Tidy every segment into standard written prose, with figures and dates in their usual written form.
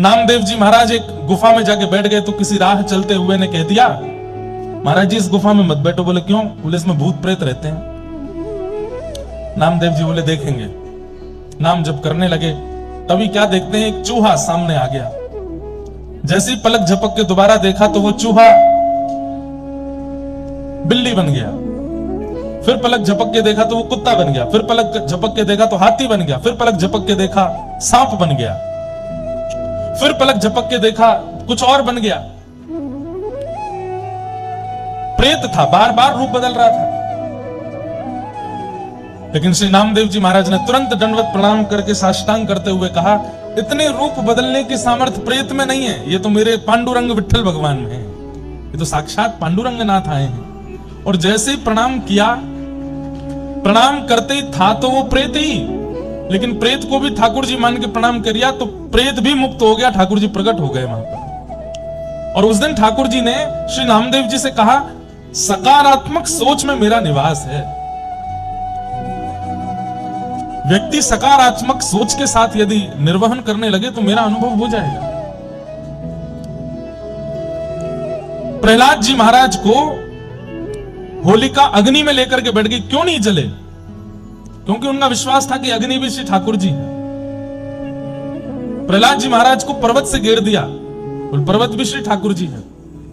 नामदेव जी महाराज एक गुफा में जाके बैठ गए तो किसी राह चलते हुए ने कह दिया, महाराज जी इस गुफा में मत बैठो। बोले क्यों? बोले इसमें भूत प्रेत रहते हैं। नामदेव जी बोले देखेंगे। नाम जप करने लगे, तभी क्या देखते हैं, एक चूहा सामने आ गया। जैसे ही पलक झपक के दोबारा देखा तो वो चूहा बिल्ली बन गया। फिर पलक झपक के देखा तो वो कुत्ता बन गया। फिर पलक झपक के देखा तो हाथी बन गया। फिर पलक झपक के देखा सांप बन गया। फिर पलक झपक के देखा कुछ और बन गया। प्रेत था, बार बार रूप बदल रहा था। लेकिन श्री नामदेव जी महाराज ने तुरंत दंडवत प्रणाम करके साष्टांग करते हुए कहा, इतने रूप बदलने की सामर्थ्य प्रेत में नहीं है, ये तो मेरे पांडुरंग विठल भगवान में है। ये तो साक्षात पांडुरंग नाथ आए हैं। और जैसे ही प्रणाम किया, प्रणाम करते ही था तो वो प्रेत ही, लेकिन प्रेत को भी ठाकुर जी मान के प्रणाम किया तो प्रेत भी मुक्त हो गया। ठाकुर जी प्रकट हो गए वहां पर। और उस दिन ठाकुर जी ने श्री नामदेव जी से कहा, सकारात्मक सोच में मेरा निवास है। व्यक्ति सकारात्मक सोच के साथ यदि निर्वहन करने लगे तो मेरा अनुभव हो जाएगा। प्रहलाद जी महाराज को होलिका अग्नि में लेकर के बैठ गई, क्यों नहीं जले? क्योंकि उनका विश्वास था कि अग्नि भी श्री ठाकुर जी है। प्रहलाद जी महाराज को पर्वत से घेर दिया, बोले पर्वत भी श्री ठाकुर जी है।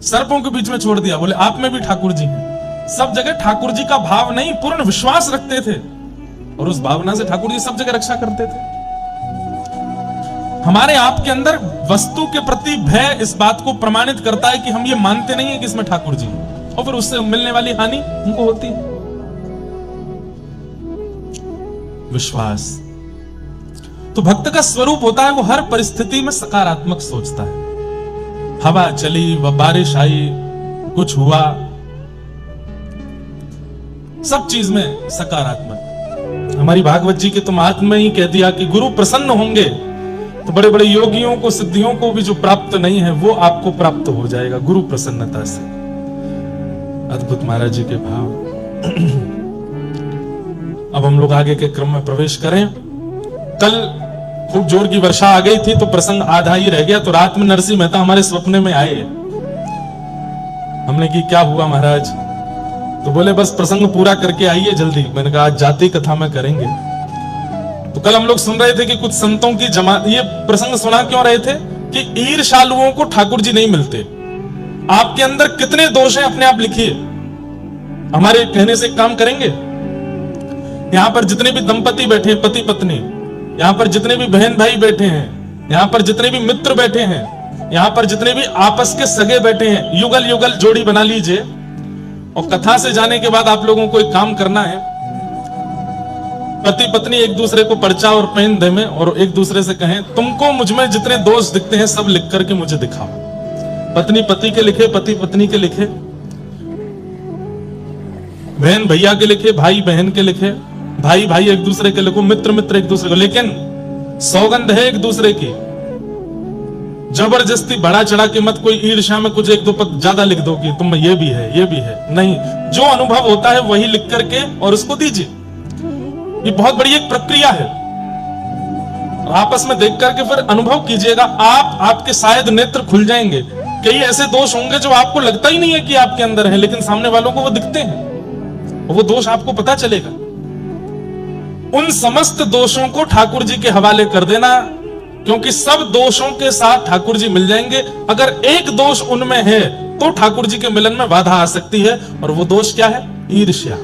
सर्पों के बीच में छोड़ दिया, बोले आप में भी ठाकुर जी है। सब जगह ठाकुर जी का भाव नहीं, पूर्ण विश्वास रखते थे और उस भावना से ठाकुर जी सब जगह रक्षा करते थे। हमारे आप के अंदर वस्तु के प्रति भय इस बात को प्रमाणित करता है कि हम ये मानते नहीं है कि इसमें ठाकुर जी है, और फिर उससे मिलने वाली हानि हमको होती है। विश्वास तो भक्त का स्वरूप होता है, वो हर परिस्थिति में सकारात्मक सोचता है। हवा चली, वह बारिश आई, कुछ हुआ, सब चीज में सकारात्मक। हमारी भागवत जी के तो महात्मा में ही कह दिया कि गुरु प्रसन्न होंगे तो बड़े बड़े योगियों को, सिद्धियों को भी जो प्राप्त नहीं है वो आपको प्राप्त हो जाएगा गुरु प्रसन्नता से। अद्भुत महाराज जी के भाव। अब हम लोग आगे के क्रम में प्रवेश करें। कल खूब जोर की वर्षा आ गई थी तो प्रसंग आधा ही रह गया, तो रात में नरसिंह मेहता हमारे सपने में आए। हमने की क्या हुआ महाराज? तो बोले बस प्रसंग पूरा करके आइए जल्दी। मैंने कहा आज जाति कथा में करेंगे। तो कल हम लोग सुन रहे थे कि कुछ संतों की जमात, ये प्रसंग सुना क्यों रहे थे कि ईर्ष्यालुओं को ठाकुर जी नहीं मिलते। आपके अंदर कितने दोष हैं अपने आप लिखिए, हमारे कहने से काम करेंगे। यहां पर जितने भी दंपति बैठे, पति पत्नी, यहां पर जितने भी बहन भाई बैठे हैं, यहां पर जितने भी मित्र बैठे हैं, यहां पर जितने भी आपस के सगे बैठे हैं, युगल युगल जोड़ी बना लीजिए। और कथा से जाने के बाद आप लोगों को एक काम करना है, पति पत्नी एक दूसरे को पर्चा और पेन दे में और एक दूसरे से कहें, तुमको मुझ में जितने दोष दिखते हैं सब लिख करके मुझे दिखाओ। पत्नी पति के लिखे, पति पत्नी के लिखे, बहन भैया के लिखे, भाई बहन के लिखे, भाई भाई एक दूसरे के लिखो, मित्र मित्र एक दूसरे को। लेकिन सौगंध है एक दूसरे की, जबरदस्ती बढ़ा चढ़ा के मत कोई ईर्ष्या में कुछ एक दो पद ज्यादा लिख दो कि तुम ये भी है ये भी है। नहीं, जो अनुभव होता है वही लिख करके और उसको दीजिए। ये बहुत बड़ी एक प्रक्रिया है। आपस में देख करके फिर अनुभव कीजिएगा, आपके शायद नेत्र खुल जाएंगे। कई ऐसे दोष होंगे जो आपको लगता ही नहीं है कि आपके अंदर है, लेकिन सामने वालों को वो दिखते हैं, वो दोष आपको पता चलेगा। उन समस्त दोषों को ठाकुर जी के हवाले कर देना, क्योंकि सब दोषों के साथ ठाकुर जी मिल जाएंगे। अगर एक दोष उनमें है तो ठाकुर जी के मिलन में बाधा आ सकती है, और वो दोष क्या है? ईर्ष्या।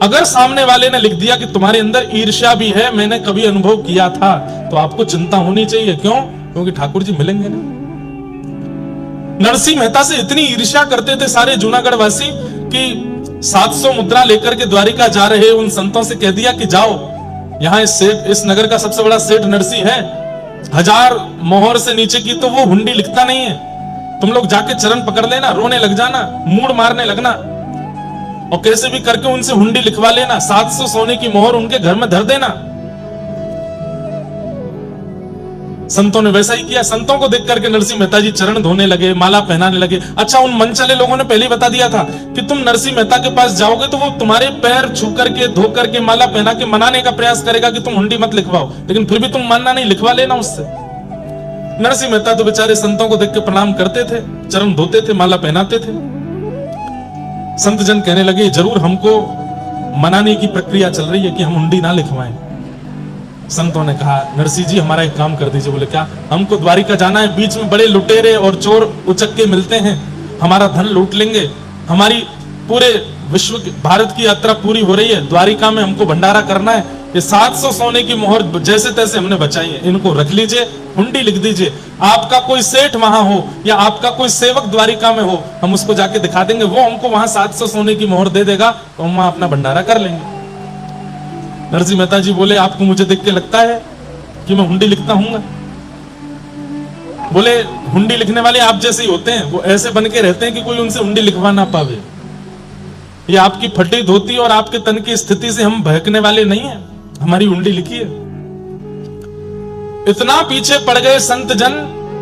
अगर सामने वाले ने लिख दिया कि तुम्हारे अंदर ईर्ष्या भी है, मैंने कभी अनुभव किया था, तो आपको चिंता होनी चाहिए। क्यों? क्योंकि ठाकुर जी मिलेंगे ना। नरसिंह मेहता से इतनी ईर्ष्या करते थे सारे जूनागढ़ वासी कि 700 मुद्रा लेकर के द्वारिका जा रहे उन संतों से कह दिया कि जाओ, यहाँ इस नगर का सबसे बड़ा सेठ नरसिंह है, 1000 मोहर से नीचे की तो वो हुंडी लिखता नहीं है, तुम लोग जाके चरण पकड़ लेना, रोने लग जाना, मूड मारने लगना, और कैसे भी करके उनसे हुंडी लिखवा लेना, 700 सोने की मोहर उनके घर में धर देना। संतों ने वैसा ही किया। संतों को देख करके नरसिंह मेहता जी चरण धोने लगे, माला पहनाने लगे। अच्छा, उन मन चले लोगों ने पहले ही बता दिया था कि तुम नरसिंह मेहता के पास जाओगे तो वो तुम्हारे पैर छू करके, धो करके, माला पहना के मनाने का प्रयास करेगा कि तुम हुंडी मत लिखवाओ, लेकिन फिर भी तुम मानना नहीं, लिखवा लेना उससे। नरसिंह मेहता तो बेचारे संतों को देख के प्रणाम करते थे, चरण धोते थे, माला पहनाते थे। संत जन कहने लगे जरूर हमको मनाने की प्रक्रिया चल रही है कि हम हुंडी ना लिखवाएं। संतों ने कहा नरसिंह जी हमारा एक काम कर दीजिए। बोले क्या? हमको द्वारिका जाना है, बीच में बड़े लुटेरे और चोर उचक्के मिलते हैं, हमारा धन लूट लेंगे, हमारी पूरे विश्व की भारत की यात्रा पूरी हो रही है, द्वारिका में हमको भंडारा करना है, ये 700 सोने की मोहर जैसे तैसे हमने बचाई है, इनको रख लीजिए, हुंडी लिख दीजिए। आपका कोई सेठ वहां हो या आपका कोई सेवक द्वारिका में हो, हम उसको जाके दिखा देंगे, वो हमको वहां 700 सोने की मोहर दे देगा, तो हम वहां अपना भंडारा कर लेंगे। नरसिंह मेहता जी बोले आपको मुझे देख के लगता है कि मैं हुंडी लिखता हूँ? बोले हुंडी लिखने वाले आप जैसे ही होते हैं, वो ऐसे बन के रहते हैं कि कोई उनसे हुंडी लिखवा ना पावे। ये आपकी फटी धोती और आपके तन की स्थिति से हम बहकने वाले नहीं हैं, हमारी हुंडी लिखी है। इतना पीछे पड़ गए संत जन,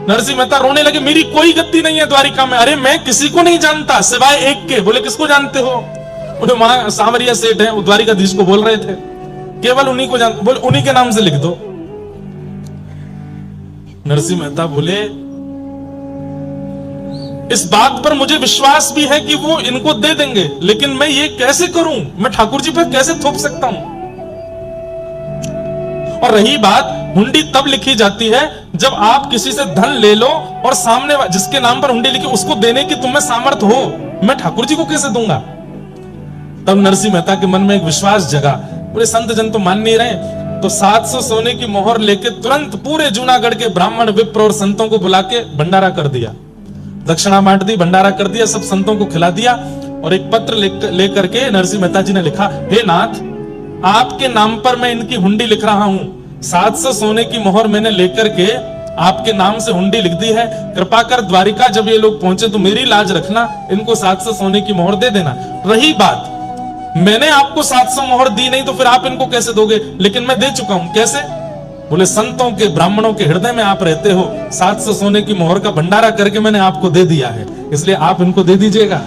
नरसिंह मेहता रोने लगे मेरी कोई गति नहीं है द्वारिका में। अरे मैं किसी को नहीं जानता सिवाय एक के। बोले किसको जानते हो? बोले वहां सांवरिया सेठ है, वो द्वारिकाधीश को बोल रहे थे, केवल उन्हीं को जान। बोले उन्हीं के नाम से लिख दो। नरसिंह मेहता बोले इस बात पर मुझे विश्वास भी है कि वो इनको दे देंगे, लेकिन मैं ये कैसे करूं? मैं ठाकुर जी पर कैसे थोप सकता हूं? और रही बात, हुंडी तब लिखी जाती है जब आप किसी से धन ले लो और सामने जिसके नाम पर हुंडी लिखी उसको देने की तुम्हें सामर्थ्य हो। मैं ठाकुर जी को कैसे दूंगा? तब नरसिंह मेहता के मन में एक विश्वास जगा। पूरे संत जन तो मान नहीं रहे, तो 700 सोने की मोहर लेके तुरंत पूरे जूनागढ़ के ब्राह्मण विप्र और संतों को बुला के भंडारा कर दिया, दक्षिणा बांट दी, भंडारा कर दिया, सब संतों को खिला दिया। और एक पत्र लेकर के नरसिंह मेहता जी ने लिखा, हे नाथ आपके नाम पर मैं इनकी हुंडी लिख रहा हूं, 700 सोने की मोहर मैंने लेकर के आपके नाम से हुंडी लिख दी है, कृपा कर द्वारिका जब ये लोग पहुंचे तो मेरी लाज रखना, इनको 700 सोने की मोहर दे देना। रही बात, मैंने आपको 700 मोहर दी नहीं तो फिर आप इनको कैसे दोगे? लेकिन मैं दे चुका हूं। कैसे? बोले संतों के ब्राह्मणों के हृदय में आप रहते हो, 700 सोने की मोहर का भंडारा करके मैंने आपको दे दिया है, इसलिए आप इनको दे दीजिएगा।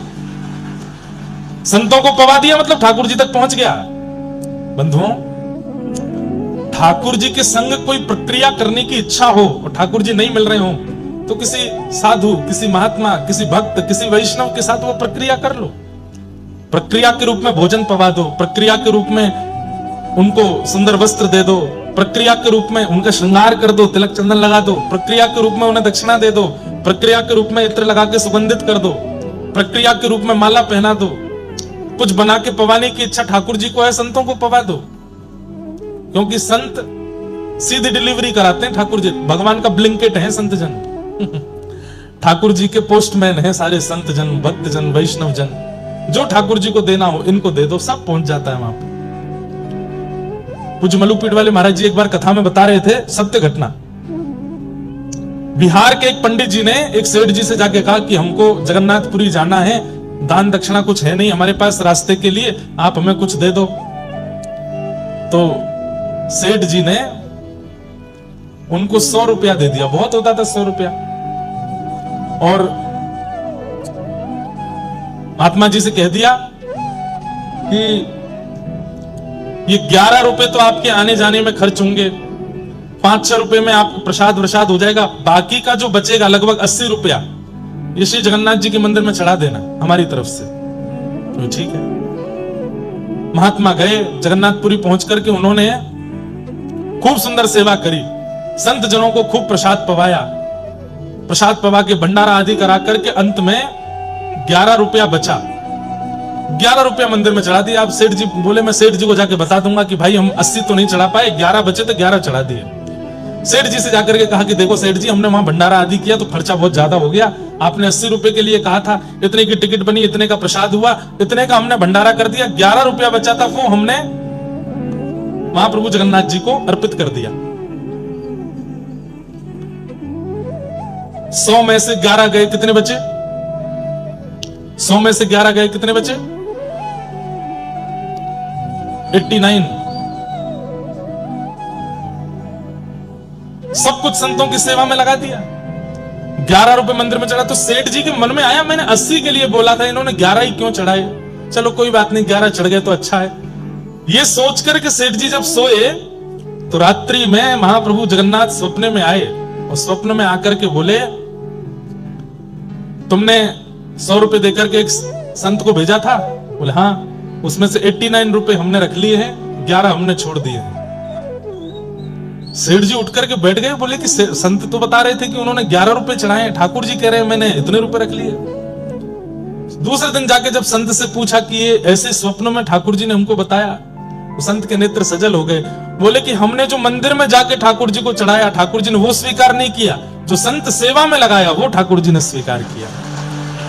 संतों को पवा दिया मतलब ठाकुर जी तक पहुंच गया। बंधुओं, ठाकुर जी के संग कोई प्रक्रिया करने की इच्छा हो और ठाकुर जी नहीं मिल रहे हो तो किसी साधु, किसी महात्मा, किसी भक्त, किसी वैष्णव के साथ वो प्रक्रिया कर लो। प्रक्रिया के रूप में भोजन पवा दो, प्रक्रिया के रूप में उनको सुंदर वस्त्र दे दो, प्रक्रिया के रूप में उनका श्रृंगार कर दो, तिलक चंदन लगा दो, प्रक्रिया के रूप में उन्हें दक्षिणा दे दो, प्रक्रिया के रूप में इत्र लगा के सुगंधित कर दो, प्रक्रिया के रूप में माला पहना दो। कुछ बना के पवाने की इच्छा ठाकुर जी को है, संतों को पवा दो, क्योंकि संत सीधी डिलीवरी कराते हैं। ठाकुर जी भगवान का ब्लिंकेट है संत जन। ठाकुर जी के पोस्टमैन है सारे संत जन, भक्त जन, वैष्णव जन। जो ठाकुर जी को देना हो इनको दे दो, सब पहुंच जाता है वहां पर। पूज्य मलुकपीठ वाले महाराज जी एक बार कथा में बता रहे थे सत्य घटना। बिहार के एक पंडित जी ने एक सेठ जी से जाके कहा कि हमको जगन्नाथपुरी जाना है, दान दक्षिणा कुछ है नहीं हमारे पास रास्ते के लिए, आप हमें कुछ दे दो। तो सेठ जी ने उनको 100 रुपया दे दिया, बहुत होता था 100 रुपया। और महात्मा जी से कह दिया कि ये 11 रुपए तो आपके आने जाने में खर्च होंगे, 5-6 रुपए में आपको प्रसाद वरसाद हो जाएगा, बाकी का जो बचेगा लगभग 80 रुपया ये श्री जगन्नाथ जी के मंदिर में चढ़ा देना हमारी तरफ से। तो ठीक है। महात्मा गए, जगन्नाथपुरी पहुंच करके उन्होंने खूब सुंदर सेवा करी, संत जनों को खूब प्रसाद पवाया, प्रसाद पवा के भंडारा आदि करा करके अंत में 11 रुपया बचा, 11 रुपया मंदिर में चढ़ा दिया। आप सेठ जी बोले मैं सेठ जी को जाके बता दूंगा कि भाई हम 80 तो नहीं चढ़ा पाए, 11 बचे तो 11 चढ़ा दिए। सेठ जी से जाकर के कहा कि देखो सेठ जी, हमने वहां भंडारा आदि किया तो खर्चा बहुत ज्यादा हो गया, आपने 80 रुपए के लिए कहा था, इतने की टिकट बनी, इतने का प्रसाद हुआ, इतने का हमने भंडारा कर दिया, 11 रुपया बचा था वो हमने महाप्रभु जगन्नाथ जी को अर्पित कर दिया। 100 में से 11 गए, कितने बचे? 100 में से 11 गए, कितने बचे? 89। सब कुछ संतों की सेवा में लगा दिया। 11 रुपए मंदिर में चढ़ा तो सेठ जी के मन में आया मैंने 80 के लिए बोला था, इन्होंने 11 ही क्यों चढ़ाए? चलो कोई बात नहीं, 11 चढ़ गए तो अच्छा है। ये सोच करके सेठ जी जब सोए तो रात्रि में महाप्रभु जगन्नाथ सपने में आए और स्वप्न में आकर के बोले, तुमने 100 रुपए देकर के एक संत को भेजा था? बोले हाँ, उसमें से 89 रुपए हमने रख लिए हैं, 11 हमने छोड़ दिए हैं। सेठ जी उठ करके बैठ गए, बोले कि संत तो बता रहे थे कि उन्होंने 11 रुपए चढ़ाए, ठाकुर जी कह रहे हैं मैंने इतने रुपए रख लिए। दूसरे दिन जाके जब संत से पूछा कि ये ऐसे स्वप्न में ठाकुर जी ने हमको बताया, तो संत के नेत्र सजल हो गए। बोले कि हमने जो मंदिर में जाके ठाकुर जी को चढ़ाया, ठाकुर जी ने वो स्वीकार नहीं किया, जो संत सेवा में लगाया वो ठाकुर जी ने स्वीकार किया।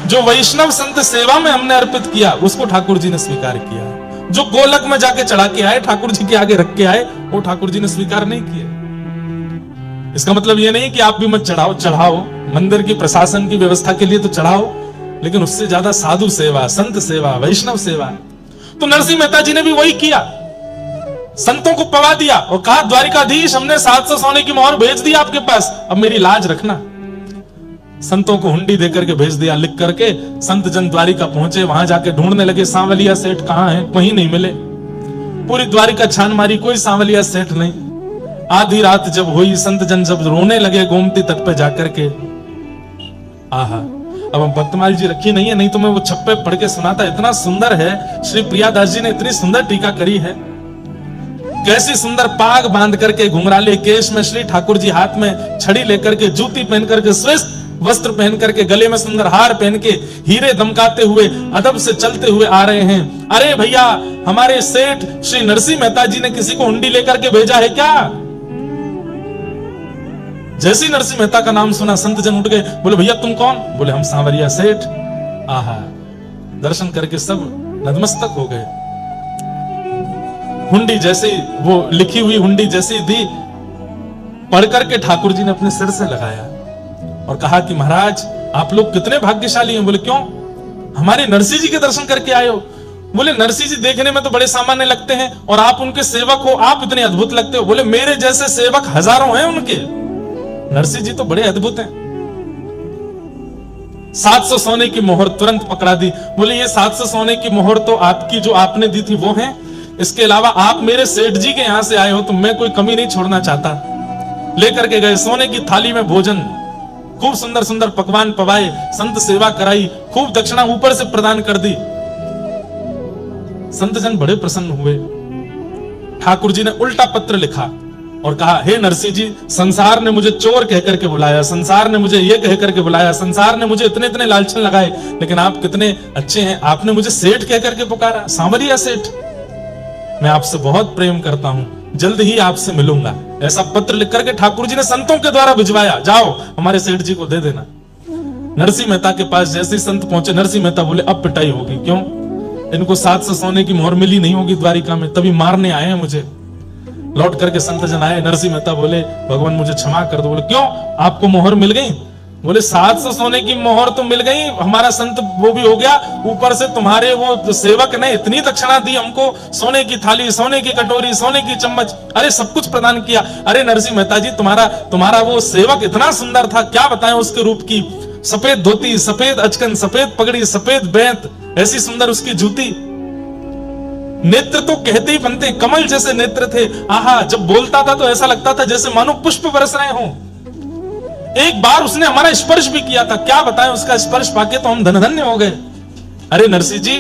जो वैष्णव संत सेवा में हमने अर्पित किया उसको ठाकुर जी ने स्वीकार किया। जो गोलक में जाके चढ़ा के आए, ठाकुर जी के आगे रख के आए, वो ठाकुर जी ने स्वीकार नहीं किया। इसका मतलब ये नहीं कि आप भी मत चढ़ाओ, मंदिर की प्रशासन की व्यवस्था के लिए तो चढ़ाओ, लेकिन उससे ज्यादा साधु सेवा, संत सेवा, वैष्णव सेवा। तो नरसिंह मेहता जी ने भी वही किया, संतों को पवा दिया और कहा द्वारिकाधीश हमने 700 सोने की मोहर भेज दी आपके पास, अब मेरी लाज रखना। संतों को हुंडी देकर के भेज दिया लिख करके। संत जन द्वारिका पहुंचे, वहां जाके ढूंढने लगे सांवलिया सेठ कहां है, कहीं नहीं मिले। पूरी द्वारिका छान मारी, कोई सांवलिया सेठ नहीं। आधी रात जब हुई, संत जन जब रोने लगे गोमती तट पे जाकर के, आहा, अब भक्तमाल जी रखी नहीं है, नहीं तो मैं वो छप्पे पढ़ के सुनाता। इतना सुंदर है, श्री प्रियादास जी ने इतनी सुंदर टीका करी है। कैसी सुंदर पाग बांध करके, घुंघराले केश में श्री ठाकुर जी हाथ में छड़ी लेकर के, जूती पहन करके, श्रेष्ठ वस्त्र पहन करके, गले में सुंदर हार पहन के, हीरे दमकाते हुए अदब से चलते हुए आ रहे हैं। अरे भैया, हमारे सेठ श्री नरसिंह मेहता जी ने किसी को हुंडी लेकर के भेजा है क्या? जैसे ही नरसिंह मेहता का नाम सुना, संत जन उठ गए, बोले भैया तुम कौन? बोले हम सांवरिया सेठ। आहा, दर्शन करके सब नतमस्तक हो गए। हुंडी जैसे वो लिखी हुई हुंडी जैसी दी, पढ़ करके ठाकुर जी ने अपने सिर से लगाया और कहा कि महाराज आप लोग कितने भाग्यशाली हैं। बोले क्यों? हमारे नरसिंह जी के दर्शन करके आए हो। बोले नरसिंह जी देखने में तो बड़े सामान्य लगते हैं और आप उनके सेवक हो, आप इतने अद्भुत लगते हो। बोले मेरे जैसे सेवक हजारों हैं उनके, नरसिंह जी तो बड़े अद्भुत हैं। 700 सोने की मोहर तुरंत पकड़ा दी। बोले ये 700 सोने की मोहर तो आपकी जो आपने दी थी वो है, इसके अलावा आप मेरे सेठ जी के यहां से आए हो तो मैं कोई कमी नहीं छोड़ना चाहता। लेकर के गए सोने की थाली में भोजन, खूब सुंदर सुंदर पकवान पवाए, संत सेवा कराई, खूब दक्षिणा ऊपर से प्रदान कर दी। संत जन बड़े प्रसन्न हुए। ठाकुर जी ने उल्टा पत्र लिखा और कहा, हे नरसिंह जी, संसार ने मुझे चोर कहकर के बुलाया, संसार ने मुझे ये कहकर के बुलाया, संसार ने मुझे इतने इतने लालचन लगाए, लेकिन आप कितने अच्छे हैं, आपने मुझे सेठ कहकर के पुकारा, सांवरिया सेठ। मैं आपसे बहुत प्रेम करता हूं, जल्द ही आपसे मिलूंगा। ऐसा पत्र लिख करके ठाकुर जी ने संतों के द्वारा भिजवाया, जाओ हमारे सेठ जी को दे देना। नरसिंह मेहता के पास जैसे ही संत पहुंचे, नरसिंह मेहता बोले अब पिटाई होगी। क्यों? इनको 700 सोने की मोहर मिली नहीं होगी द्वारिका में, तभी मारने आए हैं मुझे। लौट करके संत जन आए, नरसिंह मेहता बोले भगवान मुझे क्षमा कर दो। बोले क्यों, आपको मोहर मिल गई? बोले 700 सोने की मोहर तो मिल गई, हमारा संत वो भी हो गया, ऊपर से तुम्हारे वो सेवक ने इतनी दक्षिणा दी हमको, सोने की थाली, सोने की कटोरी, सोने की चम्मच, अरे सब कुछ प्रदान किया। अरे नरसिंह मेहता जी, तुम्हारा वो सेवक इतना सुंदर था, क्या बताएं उसके रूप की। सफेद धोती, सफेद अचकन, सफेद पगड़ी, सफेद बेंत, ऐसी सुंदर उसकी जूती। नेत्र तो कहते ही बनते, कमल जैसे नेत्र थे। आहा, जब बोलता था तो ऐसा लगता था जैसे मानो पुष्प बरस रहे हों। एक बार उसने हमारा स्पर्श भी किया था, क्या बताएं, उसका स्पर्श पाके तो हम धन्य हो गए। अरे नरसिंह जी,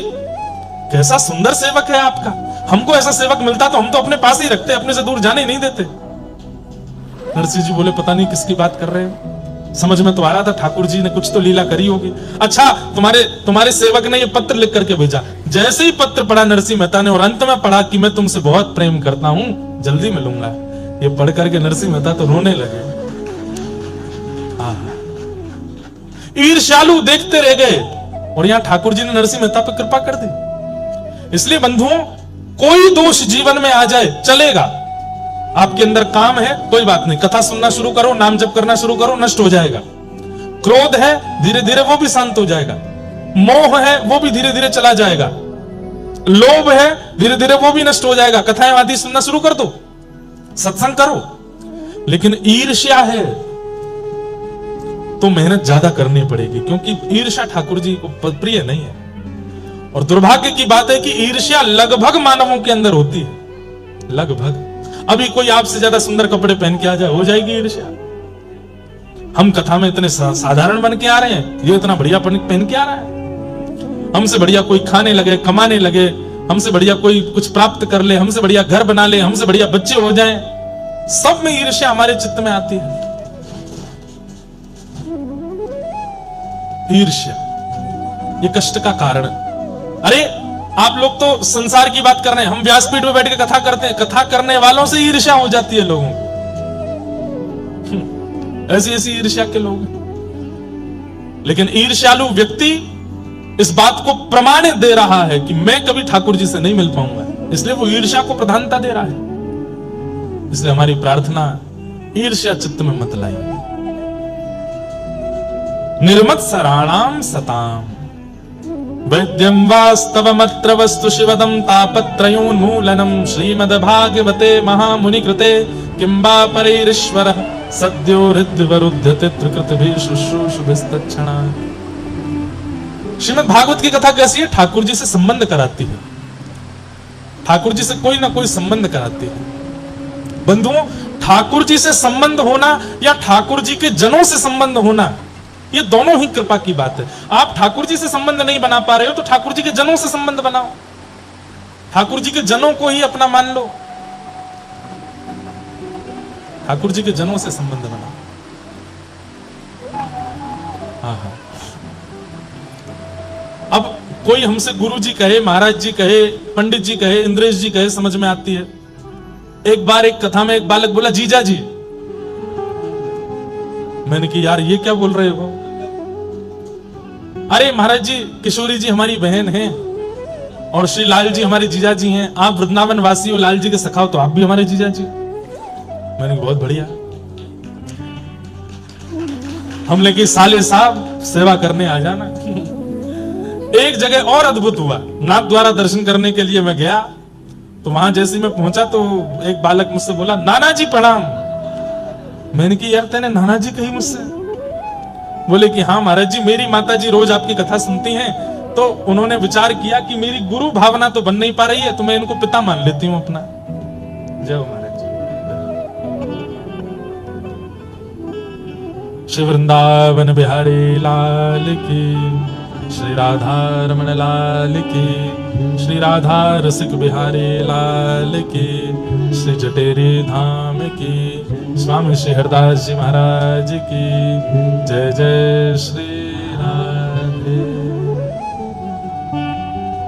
कैसा सुंदर सेवक है आपका, हमको ऐसा सेवक मिलता तो हम तो अपने पास ही रखते, अपने से दूर जाने ही नहीं देते। नरसिंह जी बोले पता नहीं किसकी बात कर रहे हो, समझ में तो आ रहा था ठाकुर जी ने कुछ तो लीला करी होगी। अच्छा, तुम्हारे सेवक ने ये पत्र लिख करके भेजा। जैसे ही पत्र पढ़ा नरसिंह मेहता ने और अंत में पढ़ा कि मैं तुमसे बहुत प्रेम करता हूं, जल्दी मिलूंगा, ये पढ़ करके नरसिंह मेहता तो रोने लगे। ईर्ष्यालु देखते रह गए और यहां ठाकुर जी ने नरसिंह मेहता पर कृपा कर दी। इसलिए बंधुओं, कोई दोष जीवन में आ जाए चलेगा, आपके अंदर काम है कोई बात नहीं, कथा सुनना शुरू करो, नाम जप करना शुरू करो, नष्ट हो जाएगा। क्रोध है धीरे धीरे वो भी शांत हो जाएगा, मोह है वो भी धीरे धीरे चला जाएगा, लोभ है धीरे धीरे वो भी नष्ट हो जाएगा। कथाएं आदि सुनना शुरू कर दो, सत्संग करो। लेकिन ईर्ष्या है तो मेहनत ज्यादा करनी पड़ेगी, क्योंकि ईर्ष्या ठाकुर जी को प्रिय नहीं है। और दुर्भाग्य की बात है कि ईर्ष्या लगभग मानवों के अंदर होती है, लगभग। अभी कोई आपसे ज्यादा सुंदर कपड़े पहन के आ जाए, हो जाएगी ईर्ष्या। हम कथा में इतने साधारण बन के आ रहे हैं, ये इतना बढ़िया पहन के आ रहा है। हमसे बढ़िया कोई खाने लगे, कमाने लगे, हमसे बढ़िया कोई कुछ प्राप्त कर ले, हमसे बढ़िया घर बना ले, हमसे बढ़िया बच्चे हो जाएं, सब में ईर्ष्या हमारे चित्त में आती है। ईर्ष्या ये कष्ट का कारण। अरे आप लोग तो संसार की बात कर रहे हैं, हम व्यासपीठ में बैठ के कथा करते हैं, कथा करने वालों से ईर्ष्या हो जाती है लोगों को। ऐसी ऐसी ईर्ष्या के लोग। लेकिन ईर्ष्यालु व्यक्ति इस बात को प्रमाणित दे रहा है कि मैं कभी ठाकुर जी से नहीं मिल पाऊंगा, इसलिए वो ईर्ष्या को प्रधानता दे रहा है। इसलिए हमारी प्रार्थना, ईर्ष्या चित्त में मत लाइए। निर्मत्सराणाम सताम वैद्यम वास्तवमत्र वस्तु शिवदम तापत्रयोन्मूलनम श्रीमद्भागवते महामुनि कृते किंबा परैरीश्वरः सद्यो हृद्यवरुध्यते त्रिकृतभिः शुश्रूषुभिस्तच्छणा। श्रीमद् भागवत की कथा कैसी है? ठाकुर जी से संबंध कराती है, ठाकुर जी से कोई ना कोई संबंध कराती है। बंधुओं, ठाकुर जी से संबंध होना या ठाकुर जी के जनों से संबंध होना, ये दोनों ही कृपा की बात है। आप ठाकुर जी से संबंध नहीं बना पा रहे हो तो ठाकुर जी के जनों से संबंध बनाओ, ठाकुर जी के जनों को ही अपना मान लो, ठाकुर जी के जनों से संबंध बनाओ। हाँ। अब कोई हमसे गुरु जी कहे, महाराज जी कहे, पंडित जी कहे, इंद्रेश जी कहे, समझ में आती है। एक बार एक कथा में एक बालक बोला जीजा जी। मैंने कि यार ये क्या बोल रहे हो? अरे महाराज जी, किशोरी जी हमारी बहन हैं और श्री लाल जी हमारे जीजा जी हैं, आप वृंदावन वासी हो, लाल जी के सखा हो, तो आप भी हमारे जीजा जी। मैंने बहुत बढ़िया। हमने कि साले साहब सेवा करने आ जाना। एक जगह और अद्भुत हुआ, नाथ द्वारा दर्शन करने के लिए मैं गया, तो वहां जैसे मैं पहुंचा तो एक बालक मुझसे बोला नाना जी प्रणाम। मैंने कि यार तेने नाना जी कही मुझसे? बोले कि हाँ महाराज जी, मेरी माता जी रोज आपकी कथा सुनती हैं, तो उन्होंने विचार किया कि मेरी गुरु भावना तो बन नहीं पा रही है, तो मैं इनको पिता मान लेती हूँ अपना। जय हो महाराज जी। श्री वृंदावन बिहारी लाल की, श्री राधा रमण लाल की, श्री राधा रसिक बिहारी लाल की, श्री जटेरी धाम की, स्वामी श्री हरदास जी महाराज की जय। जय श्री राधे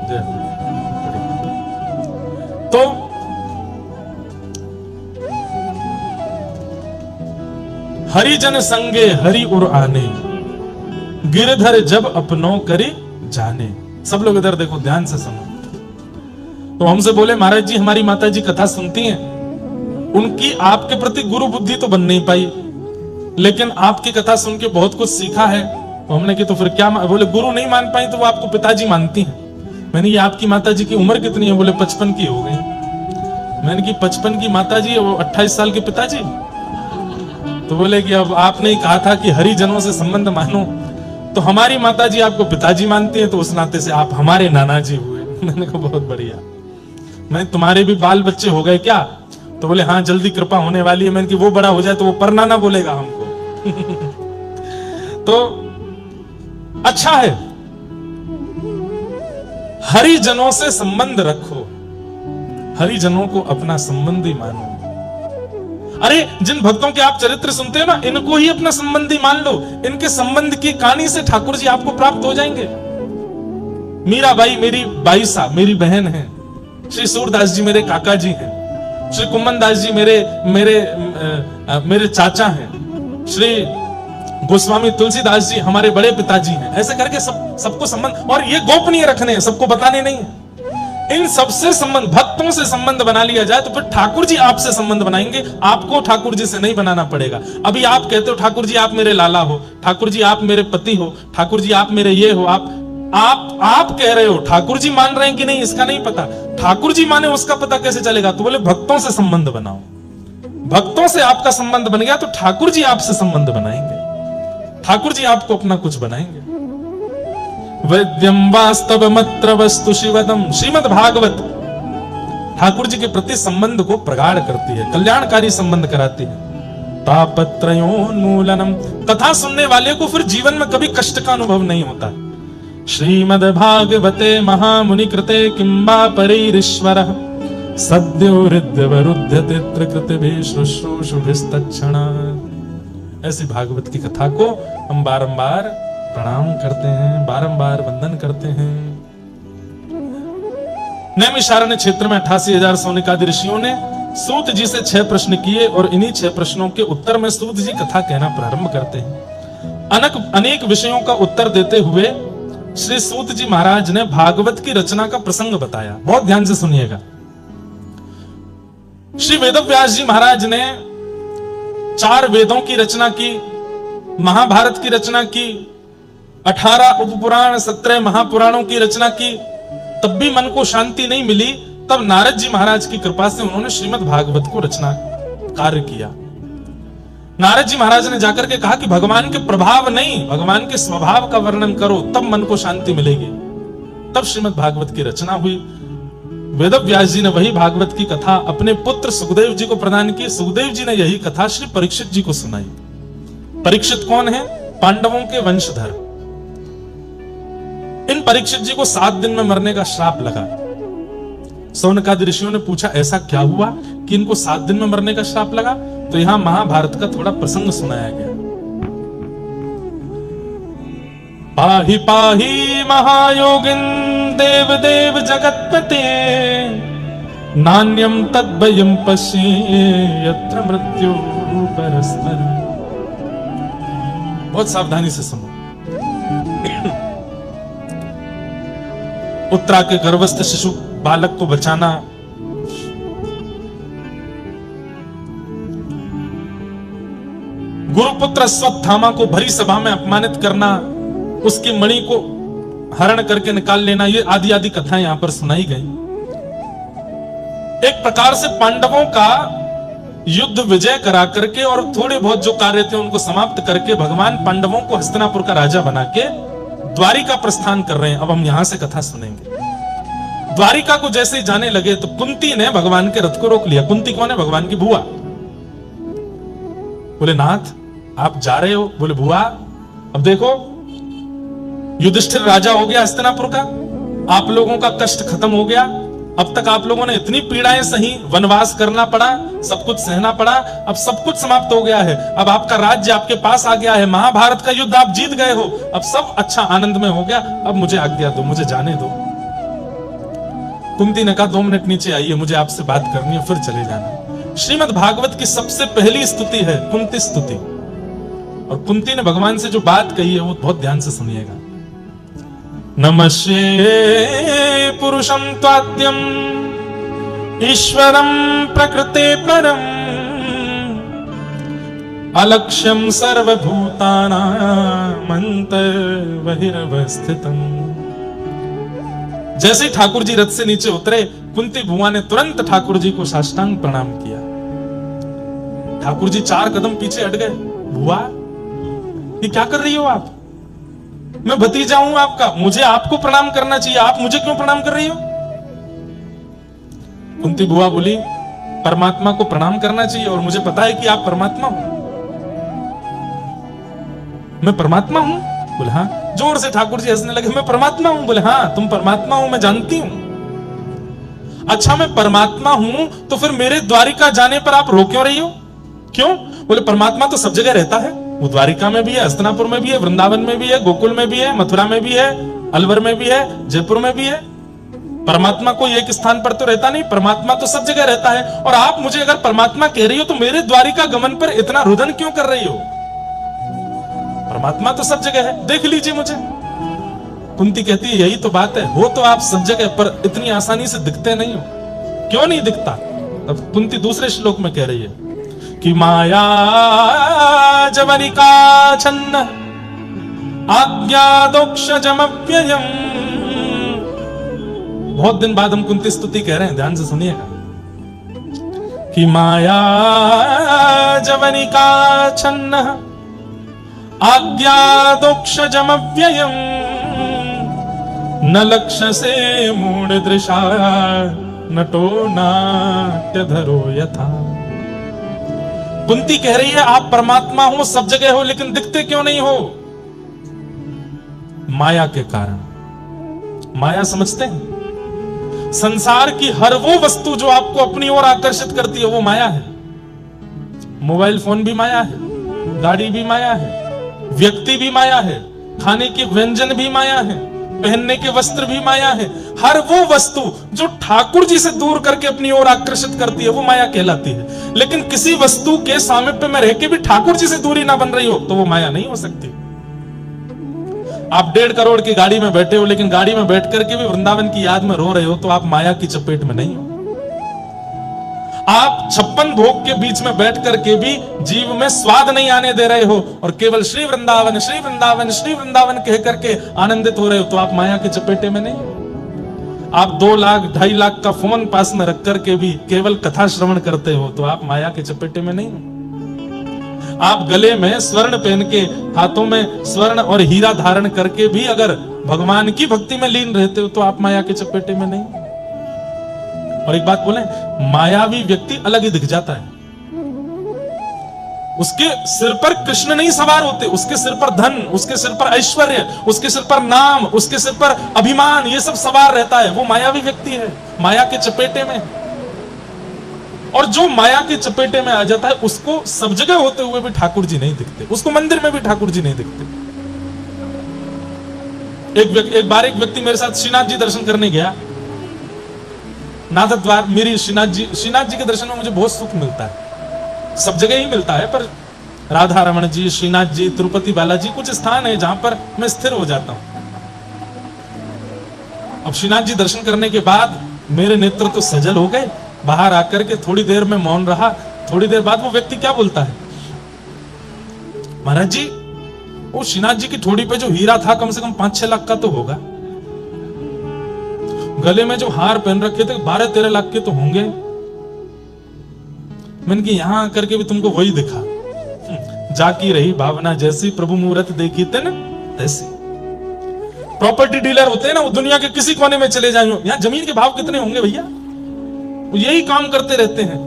जय। तो हरिजन संगे हरि उर आने, गिरधर जब अपनों करे जाने। सब लोग इधर देखो, ध्यान से सुनो। तो हमसे बोले महाराज जी हमारी माता जी कथा सुनती हैं, उनकी आपके प्रति गुरु बुद्धि तो बन नहीं पाई, लेकिन आपकी कथा सुन के बहुत कुछ सीखा है। तो हमने कि तो फिर क्या? बोले गुरु नहीं मान पाई तो वो आपको पिताजी मानती हैं। मैंने ये आपकी माता जी की उम्र कितनी है? बोले 55 की हो गई। मैंने कि 55 की माता जी, वो 28 साल के पिताजी? तो बोले कि अब आपने ही कहा था कि हरिजनों से संबंध मानो, तो हमारी माता जी आपको पिताजी मानती है, तो उस नाते से आप हमारे नाना जी हुए। मैंने कहा बहुत बढ़िया। मैं तुम्हारे भी बाल बच्चे हो गए क्या? तो बोले हाँ जल्दी कृपा होने वाली है। मैंने कि वो बड़ा हो जाए तो वो परनाना बोलेगा हमको। तो अच्छा है, हरिजनों से संबंध रखो, हरिजनों को अपना संबंधी मानो। अरे जिन भक्तों के आप चरित्र सुनते हो ना, इनको ही अपना संबंधी मान लो, इनके संबंध की कहानी से ठाकुर जी आपको प्राप्त हो जाएंगे। मीराबाई मेरी बाई साहब मेरी बहन है, श्री सूरदास जी मेरे काका जी हैं, श्री कुम्मन दास जी मेरे चाचा हैं, श्री गोस्वामी तुलसीदास जी हमारे बड़े पिताजी हैं। ऐसे करके सबको संबंध, और ये गोपनीय रखने हैं, सबको बताने नहीं है। इन सबसे संबंध, भक्तों से संबंध बना लिया जाए तो फिर ठाकुर जी आपसे संबंध बनाएंगे, आपको ठाकुर जी से नहीं बनाना पड़ेगा। अभी आप कहते हो ठाकुर जी आप मेरे लाला हो, ठाकुर जी आप मेरे पति हो, ठाकुर जी आप मेरे ये हो, आप कह रहे हो, ठाकुर जी मान रहे हैं कि नहीं इसका नहीं पता। ठाकुर जी माने उसका पता कैसे चलेगा? तो बोले भक्तों से संबंध बनाओ, भक्तों से आपका संबंध बन गया तो ठाकुर जी आपसे संबंध बनाएंगे, ठाकुर जी आपको अपना कुछ बनाएंगे। वैद्यम वास्तवमत्र वस्तु शिवदम, श्रीमद् भागवत ठाकुर जी के प्रति संबंध को प्रगाढ़ करती है, कल्याणकारी संबंध कराती है। तापत्रयोन्मूलनम। कथा सुनने वाले को फिर जीवन में कभी कष्ट का अनुभव नहीं होता। श्रीमद् भागवते महामुनि कृते किंबा परैरीश्वरः सद्यो हृद्यवरुध्यते त्रिकृतिभिः शुश्रूषुभिस्तत्क्षणात्। ऐसी भागवत की कथा को हम बारंबार प्रणाम करते हैं, बारंबार वंदन करते हैं। नैमिषारण्य क्षेत्र में 88,000 सौनिकादि ऋषियों ने सूत जी से 6 प्रश्न किए और इन्हीं 6 प्रश्नों के उत्तर में सूत जी कथा कहना प्रारंभ करते हैं। अनेक विषयों का उत्तर देते हुए श्री सूत जी महाराज ने भागवत की रचना का प्रसंग बताया। बहुत ध्यान से सुनिएगा। श्री वेदव्यास जी महाराज ने 4 वेदों की रचना की, महाभारत की रचना की, 18 उपपुराण, 17 महापुराणों की रचना की। तब भी मन को शांति नहीं मिली। तब नारद जी महाराज की कृपा से उन्होंने श्रीमद् भागवत को रचना कार्य किया। नारद जी महाराज ने जाकर के कहा कि भगवान के प्रभाव नहीं, भगवान के स्वभाव का वर्णन करो, तब मन को शांति मिलेगी। तब श्रीमद् भागवत की रचना हुई। वेदव्यास जी ने वही भागवत की कथा अपने पुत्र सुखदेव जी को प्रदान की। सुखदेव जी ने यही कथा श्री परीक्षित जी को सुनाई। परीक्षित कौन है? पांडवों के वंशधर। इन परीक्षित जी को 7 दिन में मरने का श्राप लगा। सौनकादि ऋषियों ने पूछा ऐसा क्या हुआ कि इनको 7 दिन में मरने का श्राप लगा? तो यहां महाभारत का थोड़ा प्रसंग सुनाया गया। पाहि पाहि महायोगिन देव देव जगतपते नान्यम तद्भयं पश्ये यत्र मृत्यु परस्पर। बहुत सावधानी से सुनो। उत्तरा के गर्भस्थ शिशु बालक को बचाना, गुरुपुत्र अश्वत्थामा को भरी सभा में अपमानित करना, उसकी मणि को हरण करके निकाल लेना, ये आदि आदि कथाएं यहां पर सुनाई गई। एक प्रकार से पांडवों का युद्ध विजय करा करके और थोड़े बहुत जो कार्य थे उनको समाप्त करके भगवान पांडवों को हस्तिनापुर का राजा बना के द्वारिका प्रस्थान कर रहे हैं। अब हम यहां से कथा सुनेंगे। द्वारिका को जैसे ही जाने लगे तो कुंती ने भगवान के रथ को रोक लिया। कुंती कौन है? भगवान की बुआ। बोले नाथ आप जा रहे हो? बोले बुआ अब देखो युधिष्ठिर राजा हो गया हस्तिनापुर का, आप लोगों का कष्ट खत्म हो गया। अब तक आप लोगों ने इतनी पीड़ाएं सही, वनवास करना पड़ा, सब कुछ सहना पड़ा, अब सब कुछ समाप्त हो गया है। अब आपका राज्य आपके पास आ गया है, महाभारत का युद्ध आप जीत गए हो, अब सब अच्छा आनंद में हो गया, अब मुझे आज्ञा दो, मुझे जाने दो। कुंती ने कहा 2 मिनट नीचे आइए, मुझे आपसे बात करनी है, फिर चले जाना। श्रीमद् भागवत की सबसे पहली स्तुति है कुंती स्तुति, और कुंती ने भगवान से जो बात कही है वो बहुत ध्यान से सुनिएगा। नमस्ये पुरुषं त्वाद्यं ईश्वरं प्रकृते परम अलक्ष्यं सर्वभूतानां अन्तर्बहिरवस्थितम्। जैसे ही ठाकुर जी रथ से नीचे उतरे, कुंती बुआ ने तुरंत ठाकुर जी को साष्टांग प्रणाम किया। ठाकुर जी 4 कदम पीछे हट गए। बुआ ये क्या कर रही हो आप? मैं भतीजा हूं आपका, मुझे आपको प्रणाम करना चाहिए, आप मुझे क्यों प्रणाम कर रही हो? कुंती बुआ बोली परमात्मा को प्रणाम करना चाहिए और मुझे पता है कि आप परमात्मा हो। मैं परमात्मा हूं? बोले हाँ। जोर से ठाकुर जी हंसने लगे। मैं परमात्मा हूं? बोले हाँ तुम परमात्मा हो, मैं जानती हूं। अच्छा मैं परमात्मा हूं तो फिर मेरे द्वारिका जाने पर आप रो क्यों रही हो? क्यों? बोले परमात्मा तो सब जगह रहता है, वो द्वारिका में भी है, हस्तिनापुर में भी है, वृंदावन में भी है, गोकुल में भी है, मथुरा में भी है, अलवर में भी है, जयपुर में भी है। परमात्मा कोई एक स्थान पर तो रहता नहीं, परमात्मा तो सब जगह रहता है। और आप मुझे अगर परमात्मा कह रही हो तो मेरे द्वारिका गमन पर इतना रुदन क्यों कर रही हो? परमात्मा तो सब जगह है, देख लीजिए मुझे। कुंती कहती है यही तो बात है, हो तो आप सब जगह पर इतनी आसानी से दिखते नहीं हो। क्यों नहीं दिखता? अब कुंती दूसरे श्लोक में कह रही है कि माया जवनिका छन्न आज्ञादोक्षजमव्ययम्। बहुत दिन बाद हम कुंती स्तुति कह रहे हैं, ध्यान से सुनिएगा। कि माया जवनिका छन्न आज्ञादोक्षजमव्ययम् न लक्ष्य से मूढ़ दृशा नटो नाट्यधरो यथा। कुंती कह रही है आप परमात्मा हो, सब जगह हो, लेकिन दिखते क्यों नहीं हो? माया के कारण। माया समझते हैं? संसार की हर वो वस्तु जो आपको अपनी ओर आकर्षित करती है वो माया है। मोबाइल फोन भी माया है, गाड़ी भी माया है, व्यक्ति भी माया है, खाने के व्यंजन भी माया है, पहनने के वस्त्र भी माया है। हर वो वस्तु जो ठाकुर जी से दूर करके अपनी ओर आकर्षित करती है वो माया कहलाती है। लेकिन किसी वस्तु के सामीप्य में रह के भी ठाकुर जी से दूरी ना बन रही हो तो वो माया नहीं हो सकती। आप 1.5 करोड़ की गाड़ी में बैठे हो, लेकिन गाड़ी में बैठ करके भी वृंदावन की याद में रो रहे हो तो आप माया की चपेट में नहीं हो। आप 56 भोग के बीच में बैठ करके भी जीव में स्वाद नहीं आने दे रहे हो और केवल श्री वृंदावन श्री वृंदावन श्री वृंदावन कह करके आनंदित हो रहे हो तो आप माया के चपेटे में नहीं हो। आप 2 लाख 2.5 लाख का फोन पास में रख करके भी केवल कथा श्रवण करते हो तो आप माया के चपेटे में नहीं हो। आप गले में स्वर्ण पहन के, हाथों में स्वर्ण और हीरा धारण करके भी अगर भगवान की भक्ति में लीन रहते हो तो आप माया के चपेटे में नहीं। और एक बात बोले, मायावी व्यक्ति अलग ही दिख जाता है। उसके सिर पर कृष्ण नहीं सवार होते, उसके सिर पर धन, उसके सिर पर ऐश्वर्य, उसके सिर पर नाम, उसके सिर पर अभिमान, ये सब सवार रहता है। वो मायावी व्यक्ति है, माया के चपेटे में। और जो माया के चपेटे में आ जाता है उसको सब जगह होते हुए भी ठाकुर जी नहीं दिखते, उसको मंदिर में भी ठाकुर जी नहीं दिखते। एक बार एक व्यक्ति मेरे साथ श्रीनाथ जी दर्शन करने गया, नाथ द्वार। मेरी श्रीनाथ जी के दर्शन में मुझे बहुत सुख मिलता है, सब जगह ही मिलता है, पर राधा रमण जी, श्रीनाथ जी, तिरुपति बालाजी कुछ स्थान है जहां पर मैं स्थिर हो जाता हूं। अब श्रीनाथ जी दर्शन करने के बाद मेरे नेत्र तो सजल हो गए। बाहर आकर के थोड़ी देर में मौन रहा। थोड़ी देर बाद वो व्यक्ति क्या बोलता है, महाराज जी वो श्रीनाथ जी की ठोड़ी पे जो हीरा था कम से कम 5-6 लाख का तो होगा, गले में जो हार पहन रखे थे 12-13 लाख के तो होंगे। मैंने कि यहां आकर के भी तुमको वही दिखा। जाकी रही भावना जैसी, प्रभु मूरत देखी थे ना तैसी। प्रॉपर्टी डीलर होते हैं ना, वो दुनिया के किसी कोने में चले जाए, यहां जमीन के भाव कितने होंगे भैया, वो यही काम करते रहते हैं।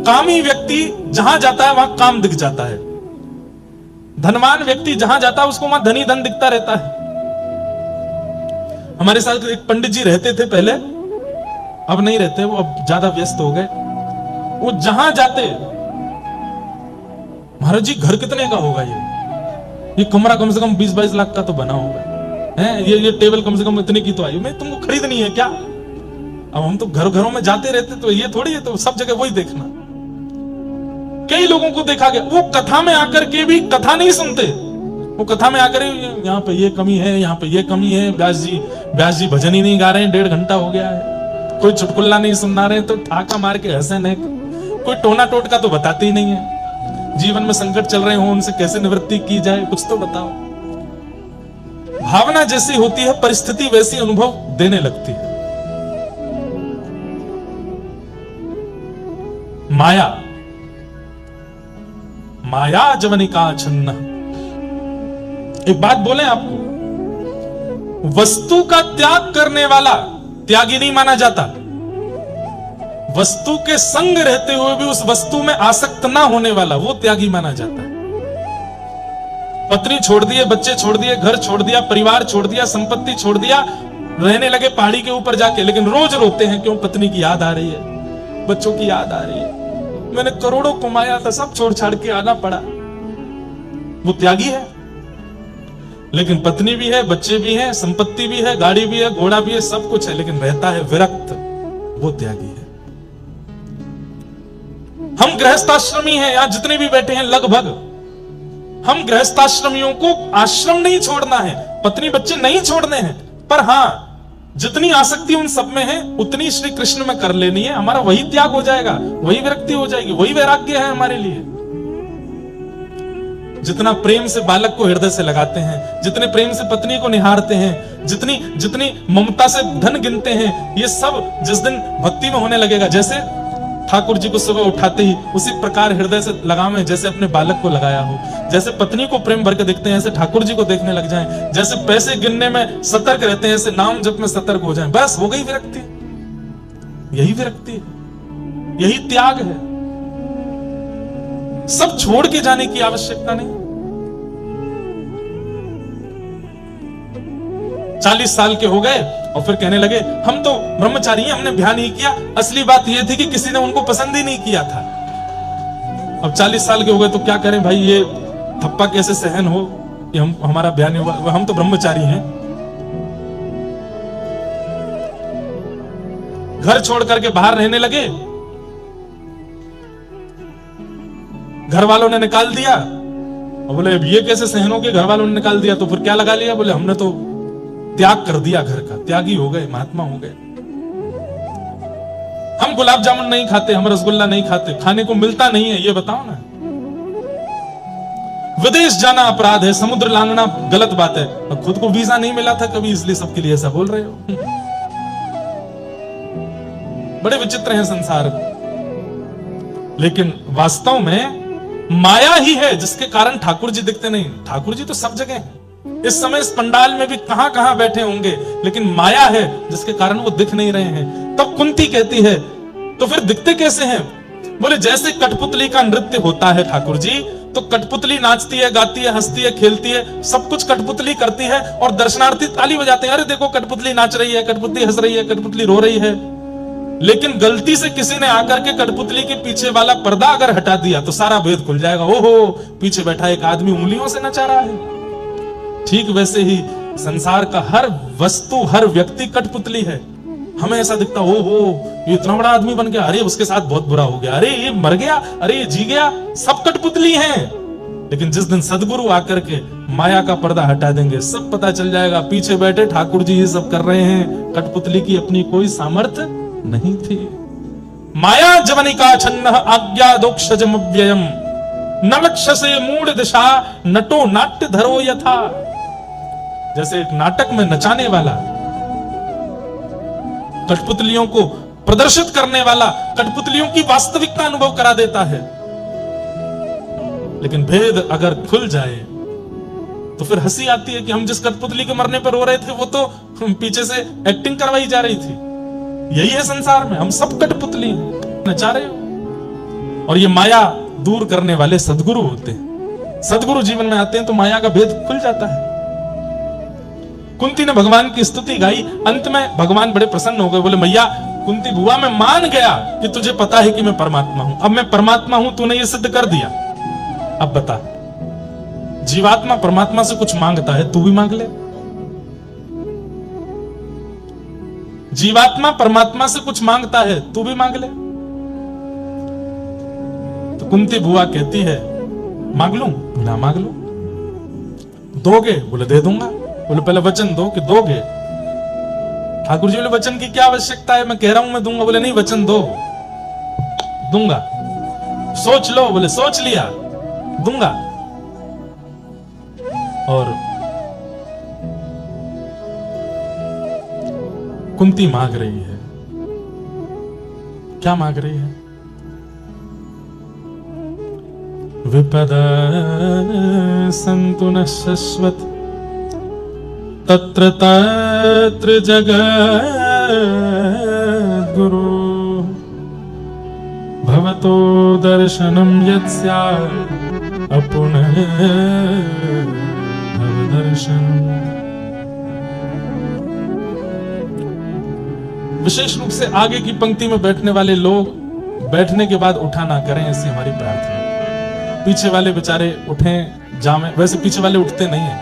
कामी व्यक्ति जहां जाता है वहां काम दिख जाता है। धनवान व्यक्ति जहां जाता है उसको वहां धनी धन दिखता रहता है। हमारे साथ एक पंडित जी रहते थे पहले, अब नहीं रहते, वो अब ज्यादा व्यस्त हो गए। वो जहां जाते, महाराज जी घर कितने का होगा, ये कमरा कम से कम 20-22 लाख का तो बना होगा है, ये टेबल कम से कम इतने की तो आई, मैं तुमको खरीदनी है क्या? अब हम तो घरों में जाते रहते, तो ये थोड़ी है तो सब जगह वही देखना। कई लोगों को देखा गया वो कथा में आकर के भी कथा नहीं सुनते। वो कथा में आकर यहाँ पे ये कमी है, यहाँ पे ये कमी है, व्यास जी भजन ही नहीं गा रहे हैं, 1.5 घंटा हो गया है, कोई चुटकुल्ला नहीं सुना रहे तो ठाका मार के हंसे नहीं, कोई टोना टोटका तो बताते ही नहीं है। जीवन में संकट चल रहे हो, उनसे कैसे निवृत्ति की जाए कुछ तो बताओ। भावना जैसी होती है परिस्थिति वैसी अनुभव देने लगती है। माया जवनिका छन्न। एक बात बोले आपको, वस्तु का त्याग करने वाला त्यागी नहीं माना जाता। वस्तु के संग रहते हुए भी उस वस्तु में आसक्त ना होने वाला वो त्यागी माना जाता है। पत्नी छोड़ दिए, बच्चे छोड़ दिए, घर छोड़ दिया, परिवार छोड़ दिया, संपत्ति छोड़ दिया, रहने लगे पहाड़ी के ऊपर जाके, लेकिन रोज रोते हैं क्यों? पत्नी की याद आ रही है, बच्चों की याद आ रही है, मैंने करोड़ों कमाया था, सब छोड़ छाड़ के आना पड़ा। वो त्यागी है। लेकिन पत्नी भी है, बच्चे भी हैं, संपत्ति भी है, गाड़ी भी है, घोड़ा भी है, सब कुछ है, लेकिन रहता है विरक्त, वो त्यागी है। हम गृहस्थाश्रमी हैं, यहां जितने भी बैठे हैं लगभग, हम गृहस्थाश्रमियों को आश्रम नहीं छोड़ना है, पत्नी बच्चे नहीं छोड़ने हैं, पर हां जितनी आसक्ति उन सब में है उतनी श्री कृष्ण में कर लेनी है। हमारा वही त्याग हो जाएगा, वही विरक्ति हो जाएगी, वही वैराग्य है हमारे लिए। जितना प्रेम से बालक को हृदय से लगाते हैं, जितने प्रेम से पत्नी को निहारते हैं, जितनी ममता से धन गिनते हैं, ये सब जिस दिन भक्ति में होने लगेगा, जैसे ठाकुर जी को सुबह उठाते ही उसी प्रकार हृदय से लगावे जैसे अपने बालक को लगाया हो, जैसे पत्नी को प्रेम भर के देखते हैं ऐसे ठाकुर जी को देखने लग जाएं, जैसे पैसे गिनने में सतर्क रहते हैं ऐसे नाम जप में सतर्क हो जाएं, बस हो गई विरक्ति। यही विरक्ति है, यही त्याग है। सब छोड़ के जाने की आवश्यकता नहीं। 40 साल के हो गए और फिर कहने लगे हम तो ब्रह्मचारी हैं, हमने ब्याह नहीं किया। असली बात यह थी कि किसी ने उनको पसंद ही नहीं किया था। अब 40 साल के हो गए तो क्या करें भाई, ये थप्पा कैसे सहन हो कि हमारा ब्याह नहीं हुआ, हम तो ब्रह्मचारी हैं। घर छोड़ करके बाहर रहने लगे, घर वालों ने निकाल दिया और बोले अब ये कैसे सहन हो, के घर वालों ने निकाल दिया तो फिर क्या लगा लिया, बोले हमने तो त्याग कर दिया घर का, त्यागी हो गए, महात्मा हो गए। हम गुलाब जामुन नहीं खाते, हम रसगुल्ला नहीं खाते, खाने को मिलता नहीं है, ये बताओ ना। विदेश जाना अपराध है, समुद्र लांघना गलत बात है, खुद को वीजा नहीं मिला था कभी, इसलिए सबके लिए ऐसा बोल रहे हो। बड़े विचित्र हैं संसार। लेकिन वास्तव में माया ही है जिसके कारण ठाकुर जी दिखते नहीं। ठाकुर जी तो सब जगह हैं, इस समय इस पंडाल में भी कहां कहां बैठे होंगे, लेकिन माया है जिसके कारण वो दिख नहीं रहे हैं। तब कुंती कहती है तो फिर दिखते कैसे हैं? बोले जैसे कठपुतली का नृत्य होता है ठाकुर जी, तो कठपुतली नाचती है, गाती है, हंसती है, खेलती है, सब कुछ कठपुतली करती है और दर्शनार्थी ताली बजाते हैं, अरे देखो कठपुतली नाच रही है, कठपुतली हंस रही है, कठपुतली रो रही है। लेकिन गलती से किसी ने आकर के कठपुतली के पीछे वाला पर्दा अगर हटा दिया तो सारा भेद खुल जाएगा। ओहो, पीछे बैठा एक आदमी उंगलियों से नचा रहा है। ठीक वैसे ही संसार का हर वस्तु, हर व्यक्ति कठपुतली है। हमें ऐसा दिखता, ओहो ये इतना बड़ा आदमी बन गया, अरे उसके साथ बहुत बुरा हो गया, अरे ये मर गया, अरे ये जी गया, सब कठपुतली हैं। लेकिन जिस दिन सदगुरु आकर के माया का पर्दा हटा देंगे, सब पता चल जाएगा पीछे बैठे ठाकुर जी ये सब कर रहे हैं, कठपुतली की अपनी कोई सामर्थ्य नहीं थी। माया जवनिका छन्न आज्ञा दोक्षजमव्ययम न लक्ष्यसे मूढ़ दिशा नटो नाट्य धरो यथा। जैसे एक नाटक में नचाने वाला, कठपुतलियों को प्रदर्शित करने वाला कठपुतलियों की वास्तविकता अनुभव करा देता है, लेकिन भेद अगर खुल जाए तो फिर हंसी आती है कि हम जिस कठपुतली के मरने पर रो रहे थे वो तो पीछे से एक्टिंग करवाई जा रही थी। यही है संसार में, हम सब कठपुतली नचा रहे हो। और ये माया दूर करने वाले सदगुरु होते हैं। सदगुरु जीवन में आते हैं तो माया का भेद खुल जाता है। कुंती ने भगवान की स्तुति गाई, अंत में भगवान बड़े प्रसन्न हो गए, बोले मैया कुंती बुआ मैं मान गया कि तुझे पता है कि मैं परमात्मा हूं, अब मैं परमात्मा हूं, तूने ये सिद्ध कर दिया। अब बता, जीवात्मा परमात्मा से कुछ मांगता है, तू भी मांग ले। जीवात्मा परमात्मा से कुछ मांगता है, तू भी मांग ले। तो कुंती बुआ कहती है मांग लूं? बोला मांग लो। दोगे? बोले दे दूंगा। बोले पहले वचन दो कि दोगे। ठाकुर जी बोले वचन की क्या आवश्यकता है, मैं कह रहा हूं मैं दूंगा। बोले नहीं वचन दो, दूंगा। सोच लो। बोले सोच लिया, दूंगा। और कुंती मांग रही है, क्या मांग रही है? विपद संतु न शश्वत तत्र तत्र जगद्गुरु भवतो दर्शनम यत्स्या अपुनः भवदर्शनम्। विशेष रूप से आगे की पंक्ति में बैठने वाले लोग बैठने के बाद उठा ना करें, ऐसी हमारी प्रार्थना। पीछे वाले बेचारे उठें जामे, वैसे पीछे वाले उठते नहीं हैं,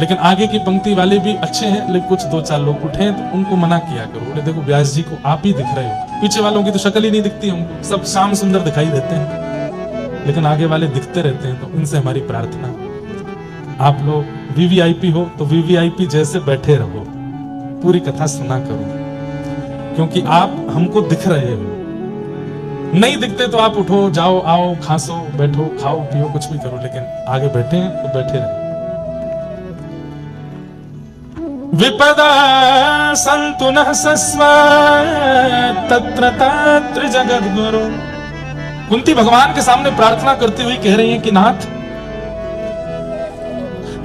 लेकिन आगे की पंक्ति वाले भी अच्छे हैं, लेकिन कुछ दो चार लोग उठे तो उनको मना किया करो। बोले देखो व्यास जी को आप ही दिख रहे हो, पीछे वालों की तो शक्ल ही नहीं दिखती हमको, सब शाम सुंदर दिखाई देते हैं, लेकिन आगे वाले दिखते रहते हैं। तो उनसे हमारी प्रार्थना, आप लोग वीवीआईपी हो तो वीवीआईपी जैसे बैठे रहो, पूरी कथा सुना करो, क्योंकि आप हमको दिख रहे हो। नहीं दिखते तो आप उठो, जाओ, आओ, खांसो, बैठो, खाओ, पियो, कुछ भी करो, लेकिन आगे बैठे हैं तो बैठे रहे। विपदा संतु न सस्व तत्र तत्र जगद्गुरु। कुंती भगवान के सामने प्रार्थना करती हुई कह रही हैं कि नाथ,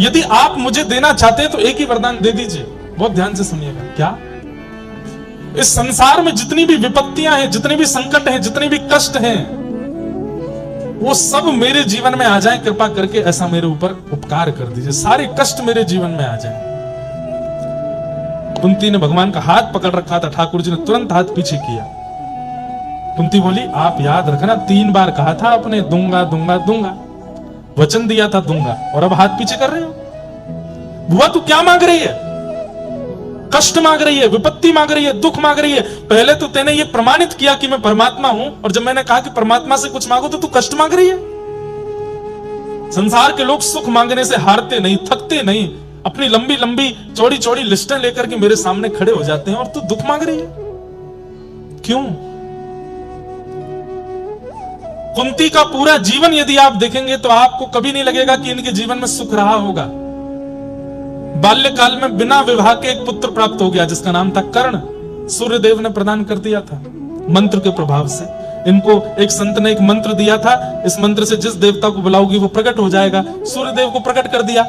यदि आप मुझे देना चाहते हैं तो एक ही वरदान दे दीजिए। बहुत ध्यान से सुनिएगा। क्या? इस संसार में जितनी भी विपत्तियां हैं, जितने भी संकट हैं, जितने भी कष्ट हैं, वो सब मेरे जीवन में आ जाए, कृपा करके ऐसा मेरे ऊपर उपकार कर दीजिए, सारे कष्ट मेरे जीवन में आ जाए। कुंती ने भगवान का हाथ पकड़ रखा था, ठाकुर जी ने तुरंत हाथ पीछे किया। कुंती बोली, आप याद रखना 3 बार कहा था आपने, दूंगा दूंगा दूंगा, वचन दिया था दूंगा, और अब हाथ पीछे कर रहे हो। बुआ तू क्या मांग रही है? कष्ट मांग रही है, विपत्ति मांग रही है, दुख मांग रही है। पहले तो तेने ये प्रमाणित किया कि मैं परमात्मा हूं, और जब मैंने कहा कि परमात्मा से कुछ मांगो तो तू कष्ट मांग रही है। संसार के लोग सुख मांगने से हारते नहीं, थकते नहीं, अपनी लंबी लंबी चौड़ी चौड़ी लिस्टें लेकर के मेरे सामने खड़े हो जाते हैं, और तू दुख मांग रही है क्यों? कुंती का पूरा जीवन यदि आप देखेंगे तो आपको कभी नहीं लगेगा कि इनके जीवन में सुख रहा होगा। बाल्यकाल में बिना विवाह के एक पुत्र प्राप्त हो गया जिसका नाम था कर्ण। सूर्यदेव ने प्रदान कर दिया था मंत्र के प्रभाव से। इनको एक संत ने एक मंत्र दिया था, इस मंत्र से जिस देवता को बुलाओगी वो प्रकट हो जाएगा। सूर्यदेव को प्रकट कर दिया,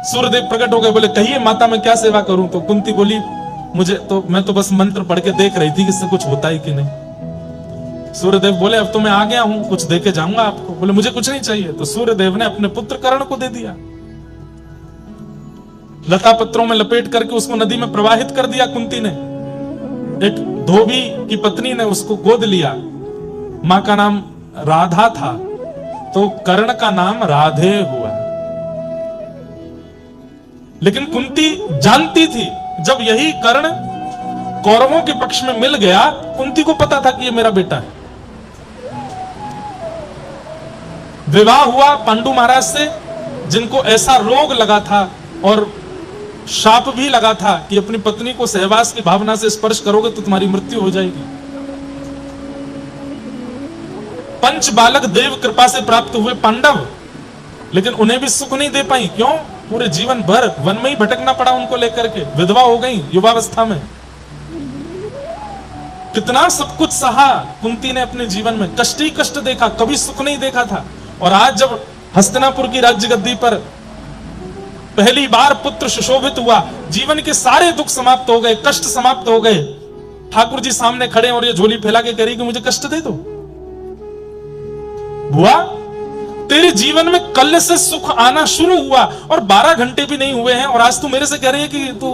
सूर्यदेव प्रकट हो गए। बोले कहिए माता मैं क्या सेवा करूं? तो कुंती बोली, मैं तो बस मंत्र पढ़ के देख रही थी कि इससे कुछ होता है कि नहीं। सूर्यदेव बोले अब तो मैं आ गया हूं, कुछ दे के जाऊंगा आपको। बोले मुझे कुछ नहीं चाहिए। तो सूर्यदेव ने अपने पुत्र कर्ण को दे दिया, लता पत्रों में लपेट करके उसको नदी में प्रवाहित कर दिया। कुंती ने, एक धोबी की पत्नी ने उसको गोद लिया। मां का नाम राधा था तो कर्ण का नाम राधे हुआ। लेकिन कुंती जानती थी जब यही कर्ण कौरवों के पक्ष में मिल गया, कुंती को पता था कि ये मेरा बेटा है। विवाह हुआ पांडु महाराज से, जिनको ऐसा रोग लगा था और शाप भी लगा था कि अपनी पत्नी को सहवास की भावना से स्पर्श करोगे तो तुम्हारी मृत्यु हो जाएगी। पंच बालक देव कृपा से प्राप्त हुए पांडव, लेकिन उन्हें भी सुख नहीं दे पाई। क्यों? पूरे जीवन भर वन में ही भटकना पड़ा उनको लेकर के। विधवा हो गई युवावस्था में। कितना सब कुछ सहा कुंती ने अपने जीवन में, कष्ट ही कष्ट देखा, कभी सुख नहीं देखा था। और आज जब हस्तिनापुर की राज्य गद्दी पर पहली बार पुत्र सुशोभित हुआ, जीवन के सारे दुख समाप्त हो गए, कष्ट समाप्त हो गए, ठाकुर जी सामने खड़े और ये झोली फैला के कह रही कि मुझे कष्ट दे दो। बुआ तेरे जीवन में कल से सुख आना शुरू हुआ और 12 घंटे भी नहीं हुए हैं और आज तू मेरे से कह रही है कि तू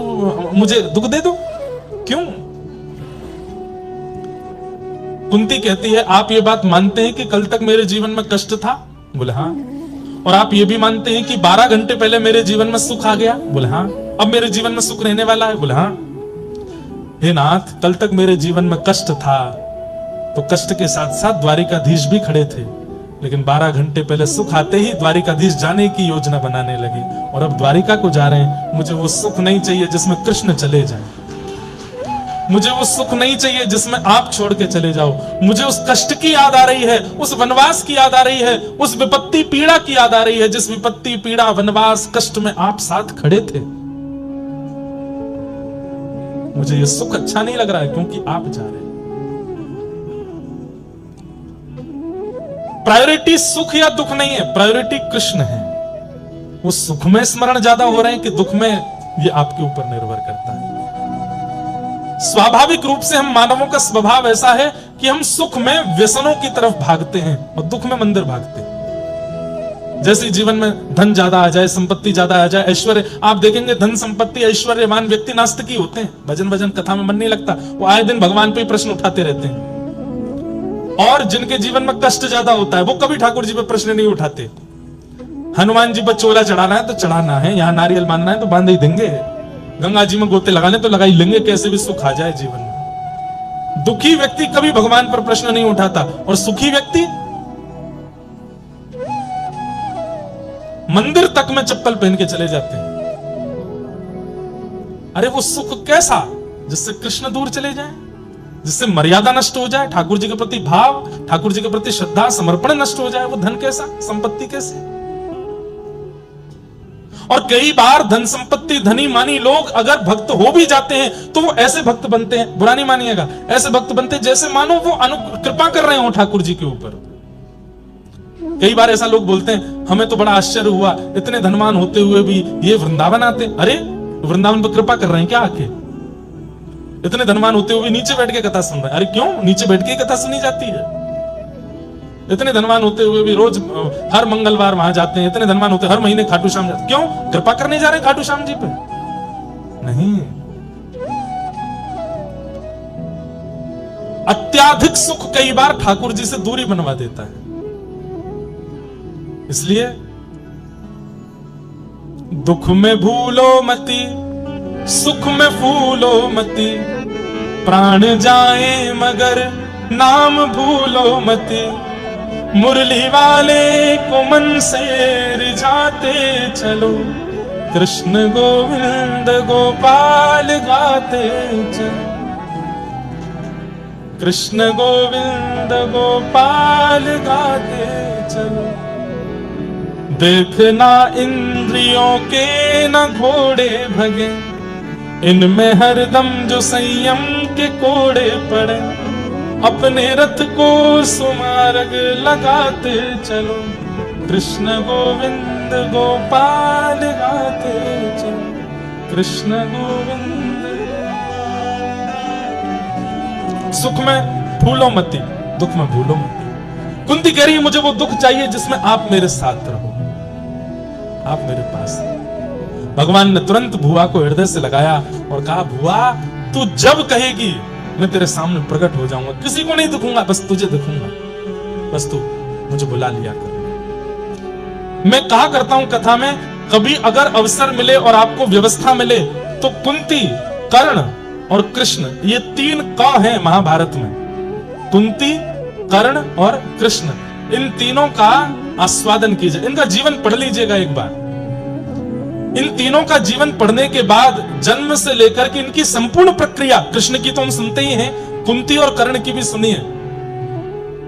मुझे दुख दे दो, क्यों? कुंती कहती है आप ये बात मानते हैं कि कल तक मेरे जीवन में कष्ट था? बोले हाँ। और आप ये भी मानते हैं कि 12 घंटे पहले मेरे जीवन में सुख आ गया? बोले हाँ। अब मेरे जीवन में सुख रहने वाला है? बोले हाँ। हे नाथ, कल तक मेरे जीवन में कष्ट था तो कष्ट के साथ साथ द्वारिकाधीश भी खड़े थे, लेकिन 12 घंटे पहले सुख आते ही द्वारिकाधीश जाने की योजना बनाने लगे और अब द्वारिका को जा रहे हैं। मुझे वो सुख नहीं चाहिए जिसमें कृष्ण चले जाएं, मुझे वो सुख नहीं चाहिए जिसमें आप छोड़ के चले जाओ। मुझे उस कष्ट की याद आ रही है, उस वनवास की याद आ रही है, उस विपत्ति पीड़ा की याद आ रही है जिस विपत्ति पीड़ा वनवास कष्ट में आप साथ खड़े थे। मुझे ये सुख अच्छा नहीं लग रहा है क्योंकि आप जा रहे हैं। प्रायोरिटी सुख या दुख नहीं है, प्रायोरिटी कृष्ण है। वो सुख में स्मरण ज्यादा हो रहे हैं कि दुख में, ये आपके ऊपर निर्भर करता है। स्वाभाविक रूप से हम मानवों का स्वभाव ऐसा है कि हम सुख में व्यसनों की तरफ भागते हैं और दुख में मंदिर भागते हैं। जैसे जीवन में धन ज्यादा आ जाए, संपत्ति ज्यादा आ जाए, ऐश्वर्य, आप देखेंगे धन संपत्ति ऐश्वर्यवान व्यक्ति नास्तिक ही होते हैं। भजन कथा में मन नहीं लगता, वो आए दिन भगवान पे प्रश्न उठाते रहते हैं। और जिनके जीवन में कष्ट ज्यादा होता है वो कभी ठाकुर जी पे प्रश्न नहीं उठाते। हनुमान जी पर चोला चढ़ाना है तो चढ़ाना है, यहाँ नारियल बांधना है तो बांध ही देंगे, गंगा जी में गोते लगाने तो लगा ही लेंगे, कैसे भी सुख आ जाए जीवन में। दुखी व्यक्ति कभी भगवान पर प्रश्न नहीं उठाता और सुखी व्यक्ति मंदिर तक में चप्पल पहन के चले जाते हैं। अरे वो सुख कैसा जिससे कृष्ण दूर चले जाए, जिससे मर्यादा नष्ट हो जाए, ठाकुर जी के प्रति भाव, ठाकुर जी के प्रति श्रद्धा समर्पण नष्ट हो जाए। वो धन कैसा, संपत्ति कैसे? और कई बार धन संपत्ति धनी मानी लोग अगर भक्त हो भी जाते हैं तो वो ऐसे भक्त बनते हैं, बुरा नहीं मानिएगा, ऐसे भक्त बनते हैं जैसे मानो वो कृपा कर रहे हो ठाकुर जी के ऊपर। कई बार ऐसा लोग बोलते हैं हमें तो बड़ा आश्चर्य हुआ, इतने धनवान होते हुए भी ये वृंदावन आते। अरे वृंदावन पर कृपा कर रहे हैं क्या आके? इतने धनवान होते हुए नीचे बैठ के कथा सुन रहे हैं। अरे क्यों नीचे बैठ के कथा सुनी जाती है? इतने धनवान होते हुए भी रोज हर मंगलवार वहां जाते हैं, इतने धनवान होते हर महीने खाटू श्याम जाते, क्यों? कृपा करने जा रहे हैं खाटू श्याम जी पे? नहीं। अत्याधिक सुख कई बार ठाकुर जी से दूरी बनवा देता है। इसलिए दुख में भूलो मती, सुख में फूलो मती, प्राण जाए मगर नाम भूलो मती, मुरली वाले को मन से रिझाते चलो, कृष्ण गोविंद गोपाल गाते चलो, कृष्ण गोविंद गोपाल गाते चलो। देखना इंद्रियों के न घोड़े भगे, इनमें हरदम जो संयम के कोड़े पड़े, अपने रथ को सुमार्ग लगाते चलो, कृष्ण गोविंद गोपाल गाते चलो, कृष्ण गोविंद। सुख में फूलो मती, दुख में भूलो मती। कुंती कह रही है मुझे वो दुख चाहिए जिसमें आप मेरे साथ रहो, आप मेरे पास। भगवान ने तुरंत भुआ को हृदय से लगाया और कहा, भुआ तू जब कहेगी मैं तेरे सामने प्रकट हो जाऊंगा, किसी को नहीं दिखूंगा, बस तुझे दिखूंगा, बस तू मुझे बुला लिया कर। मैं कहा करता हूं कथा में, कभी अगर अवसर मिले और आपको व्यवस्था मिले तो कुंती, कर्ण और कृष्ण, ये 3 क हैं महाभारत में। कुंती, कर्ण और कृष्ण, इन तीनों का आस्वादन कीजिए, इनका जीवन पढ़ लीजिएगा एक बार। इन तीनों का जीवन पढ़ने के बाद जन्म से लेकर के इनकी संपूर्ण प्रक्रिया, कृष्ण की तो हम सुनते ही हैं, कुंती और कर्ण की भी सुनिए।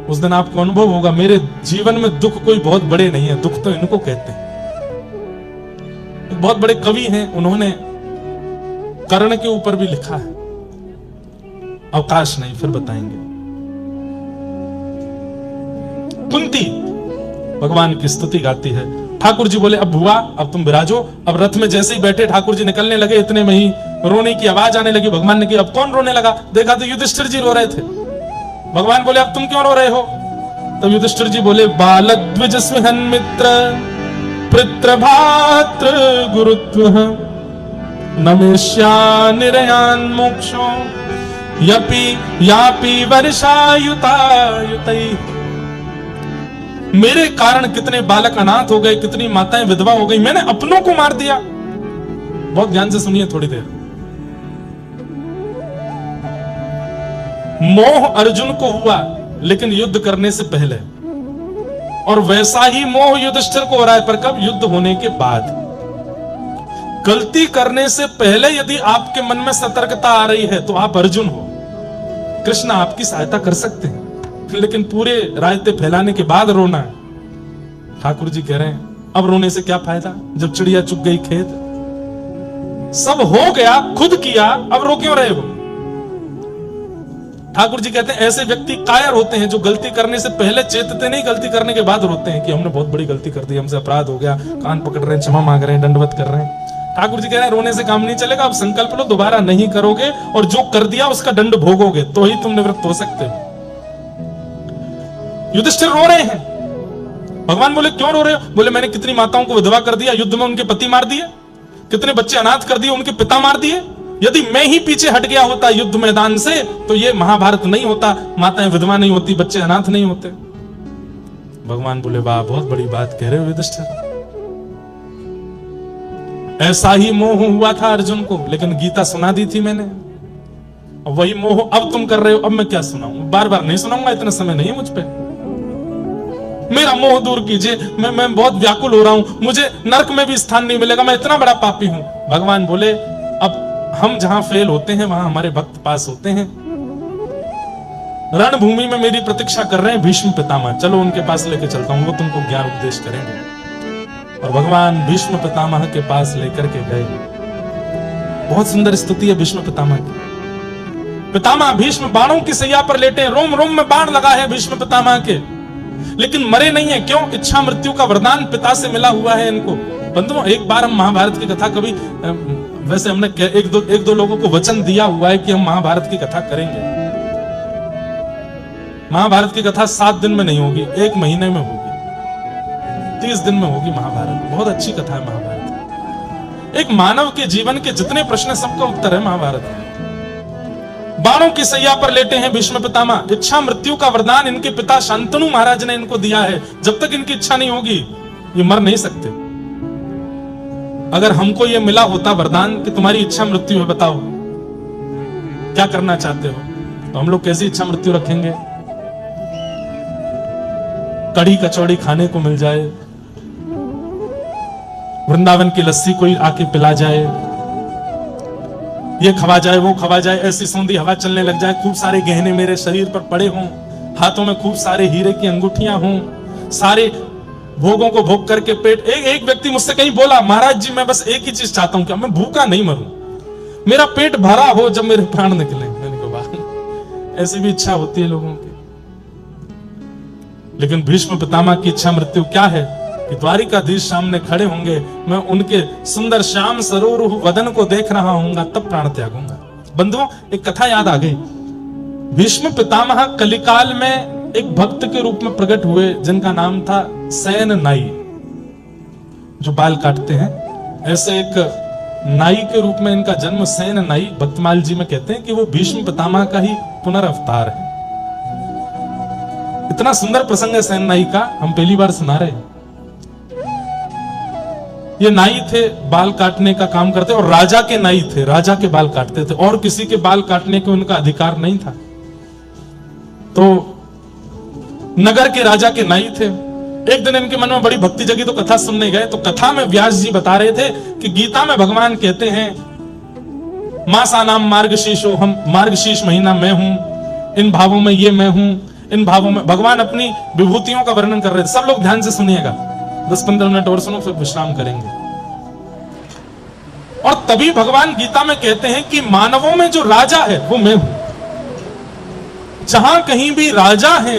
उस दिन आपको अनुभव होगा, मेरे जीवन में दुख कोई बहुत बड़े नहीं है, दुख तो इनको कहते हैं। एक बहुत बड़े कवि हैं, उन्होंने कर्ण के ऊपर भी लिखा है, अवकाश नहीं फिर बताएंगे। कुंती भगवान की स्तुति गाती है। ठाकुर जी बोले, अब भुआ अब तुम विराजो। अब रथ में जैसे ही बैठे ठाकुर जी निकलने लगे, इतने में ही रोने की आवाज आने लगी। भगवान ने कहा, अब कौन रोने लगा? देखा तो युधिष्ठिर जी रो रहे थे। भगवान बोले, अब तुम क्यों रो रहे हो? तब युधिष्ठिर जी बोले, बालक द्विज स्विहन मित्र पितृ भातृ गुरुत्व नमेश्या निरयान मोक्षो यपि यापि वर्षायुतायुतै। मेरे कारण कितने बालक अनाथ हो गए, कितनी माताएं विधवा हो गई, मैंने अपनों को मार दिया। बहुत ध्यान से सुनिए थोड़ी देर। मोह अर्जुन को हुआ लेकिन युद्ध करने से पहले, और वैसा ही मोह युधिष्ठिर को हो रहा है, पर कब? युद्ध होने के बाद। गलती करने से पहले यदि आपके मन में सतर्कता आ रही है तो आप अर्जुन हो। कृष्ण आपकी सहायता कर सकते हैं, लेकिन पूरे रायते फैलाने के बाद रोना है। ठाकुर जी कह रहे हैं, अब रोने से क्या फायदा, जब चिड़िया चुग गई खेत, सब हो गया, खुद किया, अब रो क्यों रहे हो? ठाकुर जी कहते हैं, ऐसे व्यक्ति कायर होते हैं जो गलती करने से पहले चेतते नहीं, गलती करने के बाद रोते हैं कि हमने बहुत बड़ी गलती कर दी, हमसे अपराध हो गया, कान पकड़ रहे हैं, क्षमा मांग रहे हैं, दंडवत कर रहे हैं। ठाकुर जी कह रहे हैं, रोने से काम नहीं चलेगा, अब संकल्प लो, दोबारा नहीं करोगे, और जो कर दिया उसका दंड भोगोगे, तो ही तुम निवृत्त हो सकते हो। युधिष्ठिर रो रहे हैं। भगवान बोले, क्यों रो रहे हो? बोले, मैंने कितनी माताओं को विधवा कर दिया, युद्ध में उनके पति मार दिए, कितने बच्चे अनाथ कर दिए, उनके पिता मार दिए। यदि मैं ही पीछे हट गया होता युद्ध मैदान से तो ये महाभारत नहीं होता, माताएं विधवा नहीं होती, बच्चे अनाथ नहीं होते। भगवान बोले, वाह, बहुत बड़ी बात कह रहे हो युधिष्ठिर। ऐसा ही मोह हुआ था अर्जुन को, लेकिन गीता सुना दी थी मैंने। वही मोह अब तुम कर रहे हो, अब मैं क्या सुनाऊं? बार बार नहीं सुनाऊंगा, इतना समय नहीं है मुझ पे। मेरा मोह दूर कीजिए, मैं बहुत व्याकुल हो रहा हूं, मुझे नरक में भी स्थान नहीं मिलेगा, मैं इतना बड़ा पापी हूं। भगवान बोले, अब हम जहां फेल होते हैं वहां हमारे भक्त पास होते हैं। रणभूमि में मेरी प्रतीक्षा कर रहे हैं भीष्म पितामह, चलो उनके पास लेके चलता हूं, वो तुमको ज्ञान उपदेश करेंगे। और भगवान भीष्म पितामह के पास लेकर के गए। बहुत सुंदर स्तुति है भीष्म पितामह की। पितामह भीष्म बाणों की सैया पर लेटे, रोम रोम में बाण लगा है भीष्म पितामह के, लेकिन मरे नहीं है। क्यों? इच्छा मृत्यु का वरदान पिता से मिला हुआ है इनको। बंधुओं, एक बार हम महाभारत की कथा कभी, वैसे हमने एक दो लोगों को वचन दिया हुआ है कि हम महाभारत की कथा करेंगे। महाभारत की कथा 7 दिन में नहीं होगी, 1 महीने में होगी, 30 दिन में होगी महाभारत। बहुत अच्छी कथा है महाभारत। एक मानव के जीवन के जितने प्रश्न सबका उत्तर है महाभारत में। बाणों की सैया पर लेटे हैं भीष्म पितामह, इच्छा मृत्यु का वरदान इनके पिता शांतनु महाराज ने इनको दिया है। जब तक इनकी इच्छा नहीं होगी ये मर नहीं सकते। अगर हमको ये मिला होता वरदान कि तुम्हारी इच्छा मृत्यु है, बताओ क्या करना चाहते हो, तो हम लोग कैसी इच्छा मृत्यु रखेंगे? कड़ी कचौड़ी खाने को मिल जाए, वृंदावन की लस्सी कोई आके पिला जाए, ये खवा जाए वो खवा जाए, ऐसी सौंधी हवा चलने लग जाए, खूब सारे गहने मेरे शरीर पर पड़े हों, हाथों में खूब सारे हीरे की अंगूठियां हों, सारे भोगों को भोग करके पेट। एक व्यक्ति मुझसे कहीं बोला, महाराज जी मैं बस एक ही चीज चाहता हूं कि मैं भूखा नहीं मरूं, मेरा पेट भरा हो जब मेरे प्राण निकले। मैंने कहा ऐसी भी इच्छा होती है लोगों की। लेकिन भीष्म पितामह की इच्छा मृत्यु क्या है कि द्वारिकाधीश सामने खड़े होंगे, मैं उनके सुंदर श्याम सरोरुह वदन को देख रहा हूंगा तब प्राण त्यागूंगा। बंधुओं, एक कथा याद आ गई। भीष्म पितामह कलिकाल में एक भक्त के रूप में प्रकट हुए जिनका नाम था सैन नाई, जो बाल काटते हैं। ऐसे एक नाई के रूप में इनका जन्म सैन नाई भक्तमाल जी में कहते हैं कि वो भीष्म पितामह का ही पुनर्अवतार है। इतना सुंदर प्रसंग है सैन नाई का, हम पहली बार सुना रहे हैं। ये नाई थे, बाल काटने का काम करते और राजा के नाई थे, राजा के बाल काटते थे और किसी के बाल काटने के उनका अधिकार नहीं था। तो नगर के राजा के नाई थे। एक दिन इनके मन में बड़ी भक्ति जगी तो कथा सुनने गए। तो कथा में व्यास जी बता रहे थे कि गीता में भगवान कहते हैं मासा नाम मार्गशीर्षो, हम मार्गशीर्ष महीना मैं हूं, इन भावों में ये मैं हूं, इन भावों में भगवान अपनी विभूतियों का वर्णन कर रहे थे। सब लोग ध्यान से सुनिएगा, 10-15 मिनट और सुनो फिर विश्राम करेंगे। और तभी भगवान गीता में कहते हैं कि मानवों में जो राजा है वो मैं हूं। जहां कहीं भी राजा है,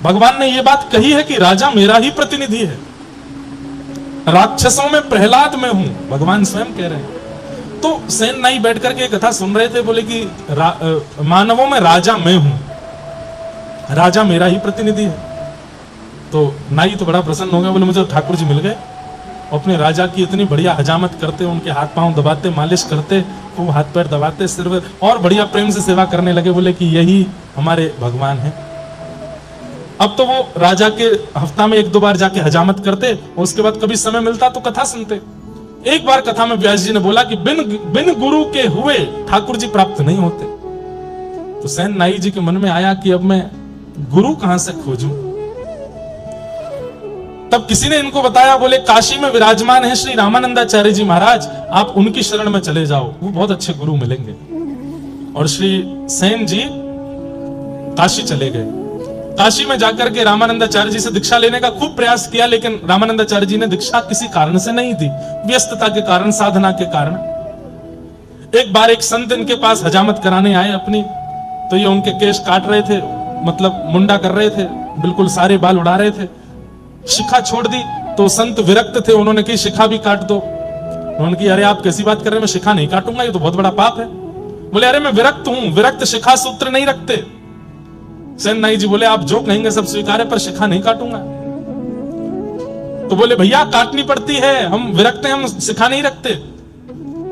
भगवान ने यह बात कही है कि राजा मेरा ही प्रतिनिधि है। राक्षसों में प्रहलाद में हूं, भगवान स्वयं कह रहे हैं। तो सेन नाई बैठ करके कथा सुन रहे थे, बोले कि मानवों में राजा मैं हूं, राजा मेरा ही प्रतिनिधि है। तो नाई तो बड़ा प्रसन्न हो गया, बोले मुझे ठाकुर जी मिल गए। अपने राजा की इतनी बढ़िया हजामत करते, उनके हाथ पांव दबाते, मालिश करते, खूब हाथ पैर दबाते, सिर और बढ़िया प्रेम से सेवा करने लगे। बोले कि यही हमारे भगवान है। अब तो वो राजा के हफ्ता में 1-2 बार जाके हजामत करते, उसके बाद कभी समय मिलता तो कथा सुनते। एक बार कथा में व्यास जी ने बोला कि बिन गुरु के हुए ठाकुर जी प्राप्त नहीं होते। तो सैन नाई जी के मन में आया कि अब मैं गुरु कहां से खोजूं। तब किसी ने इनको बताया, बोले काशी में विराजमान है श्री रामानंदाचार्य जी महाराज, आप उनकी शरण में चले जाओ, वो बहुत अच्छे गुरु मिलेंगे। और श्री सेन जी काशी चले गए। काशी में जाकर के रामानंदाचार्य जी से दीक्षा लेने का खूब प्रयास किया, लेकिन रामानंदाचार्य जी ने दीक्षा किसी कारण से नहीं दी, व्यस्तता के कारण, साधना के कारण। एक बार एक संत इनके पास हजामत कराने आए अपनी, तो ये उनके केश काट रहे थे, मतलब मुंडा कर रहे थे, बिल्कुल सारे बाल उड़ा रहे थे। शिखा छोड़ दी तो संत विरक्त थे, उन्होंने कही शिखा भी काट दो। उन्होंने कही अरे आप कैसी बात कर रहे हैं, मैं शिखा नहीं काटूंगा, ये तो बहुत बड़ा पाप है। बोले अरे मैं विरक्त हूं, विरक्त शिखा सूत्र नहीं रखते। सेन नाई जी बोले आप जो कहेंगे सब स्वीकार है, पर शिखा नहीं काटूंगा। तो बोले भैया काटनी पड़ती है, हम विरक्त हैं, हम शिखा नहीं रखते।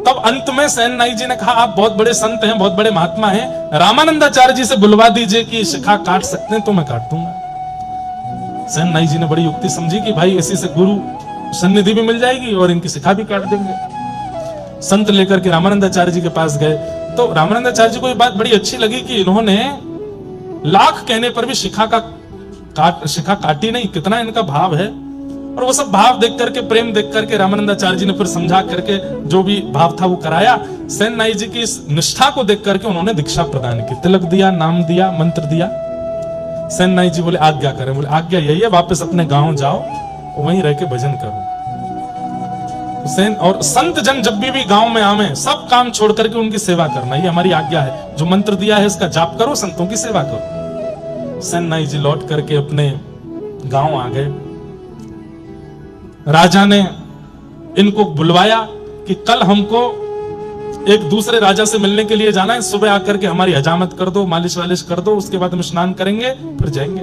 तब अंत में सेन नाई जी ने कहा आप बहुत बड़े संत हैं, बहुत बड़े महात्मा हैं, रामानंदाचार्य जी से बुलवा दीजिए कि शिखा काट सकते हैं तो मैं काट दूंगा। सेन नाई जी ने बड़ी युक्ति समझी कि भाई इसी से गुरु सन्निधि भी मिल जाएगी और इनकी शिखा भी काट देंगे। संत लेकर के रामानंदाचार्य जी के पास गए तो रामानंदाचार्य जी को ये बात बड़ी अच्छी लगी कि इन्होंने लाख कहने पर भी शिखा काटी नहीं, कितना इनका भाव है। और वो सब भाव देख करके, प्रेम देख करके रामानंदाचार्य जी ने फिर समझा करके जो भी भाव था वो कराया। सेन नाई जी की इस निष्ठा को देख करके उन्होंने दीक्षा प्रदान की, तिलक दिया, नाम दिया, मंत्र दिया। सेन नाई जी बोले आज्ञा करें। बोले आज्ञा यही है, वापस अपने गांव जाओ, वहीं रह के भजन करो। सेन और संत जन जब भी गांव में आवे, सब काम छोड़ करके उनकी सेवा करना, ये हमारी आज्ञा है। जो मंत्र दिया है इसका जाप करो, संतों की सेवा करो। सेन नाई जी लौट करके अपने गांव आ गए। राजा ने इनको बुलवाया कि कल हमको एक दूसरे राजा से मिलने के लिए जाना है, सुबह आकर के हमारी हजामत कर दो, मालिश वालिश कर दो, उसके बाद हम स्नान करेंगे फिर जाएंगे।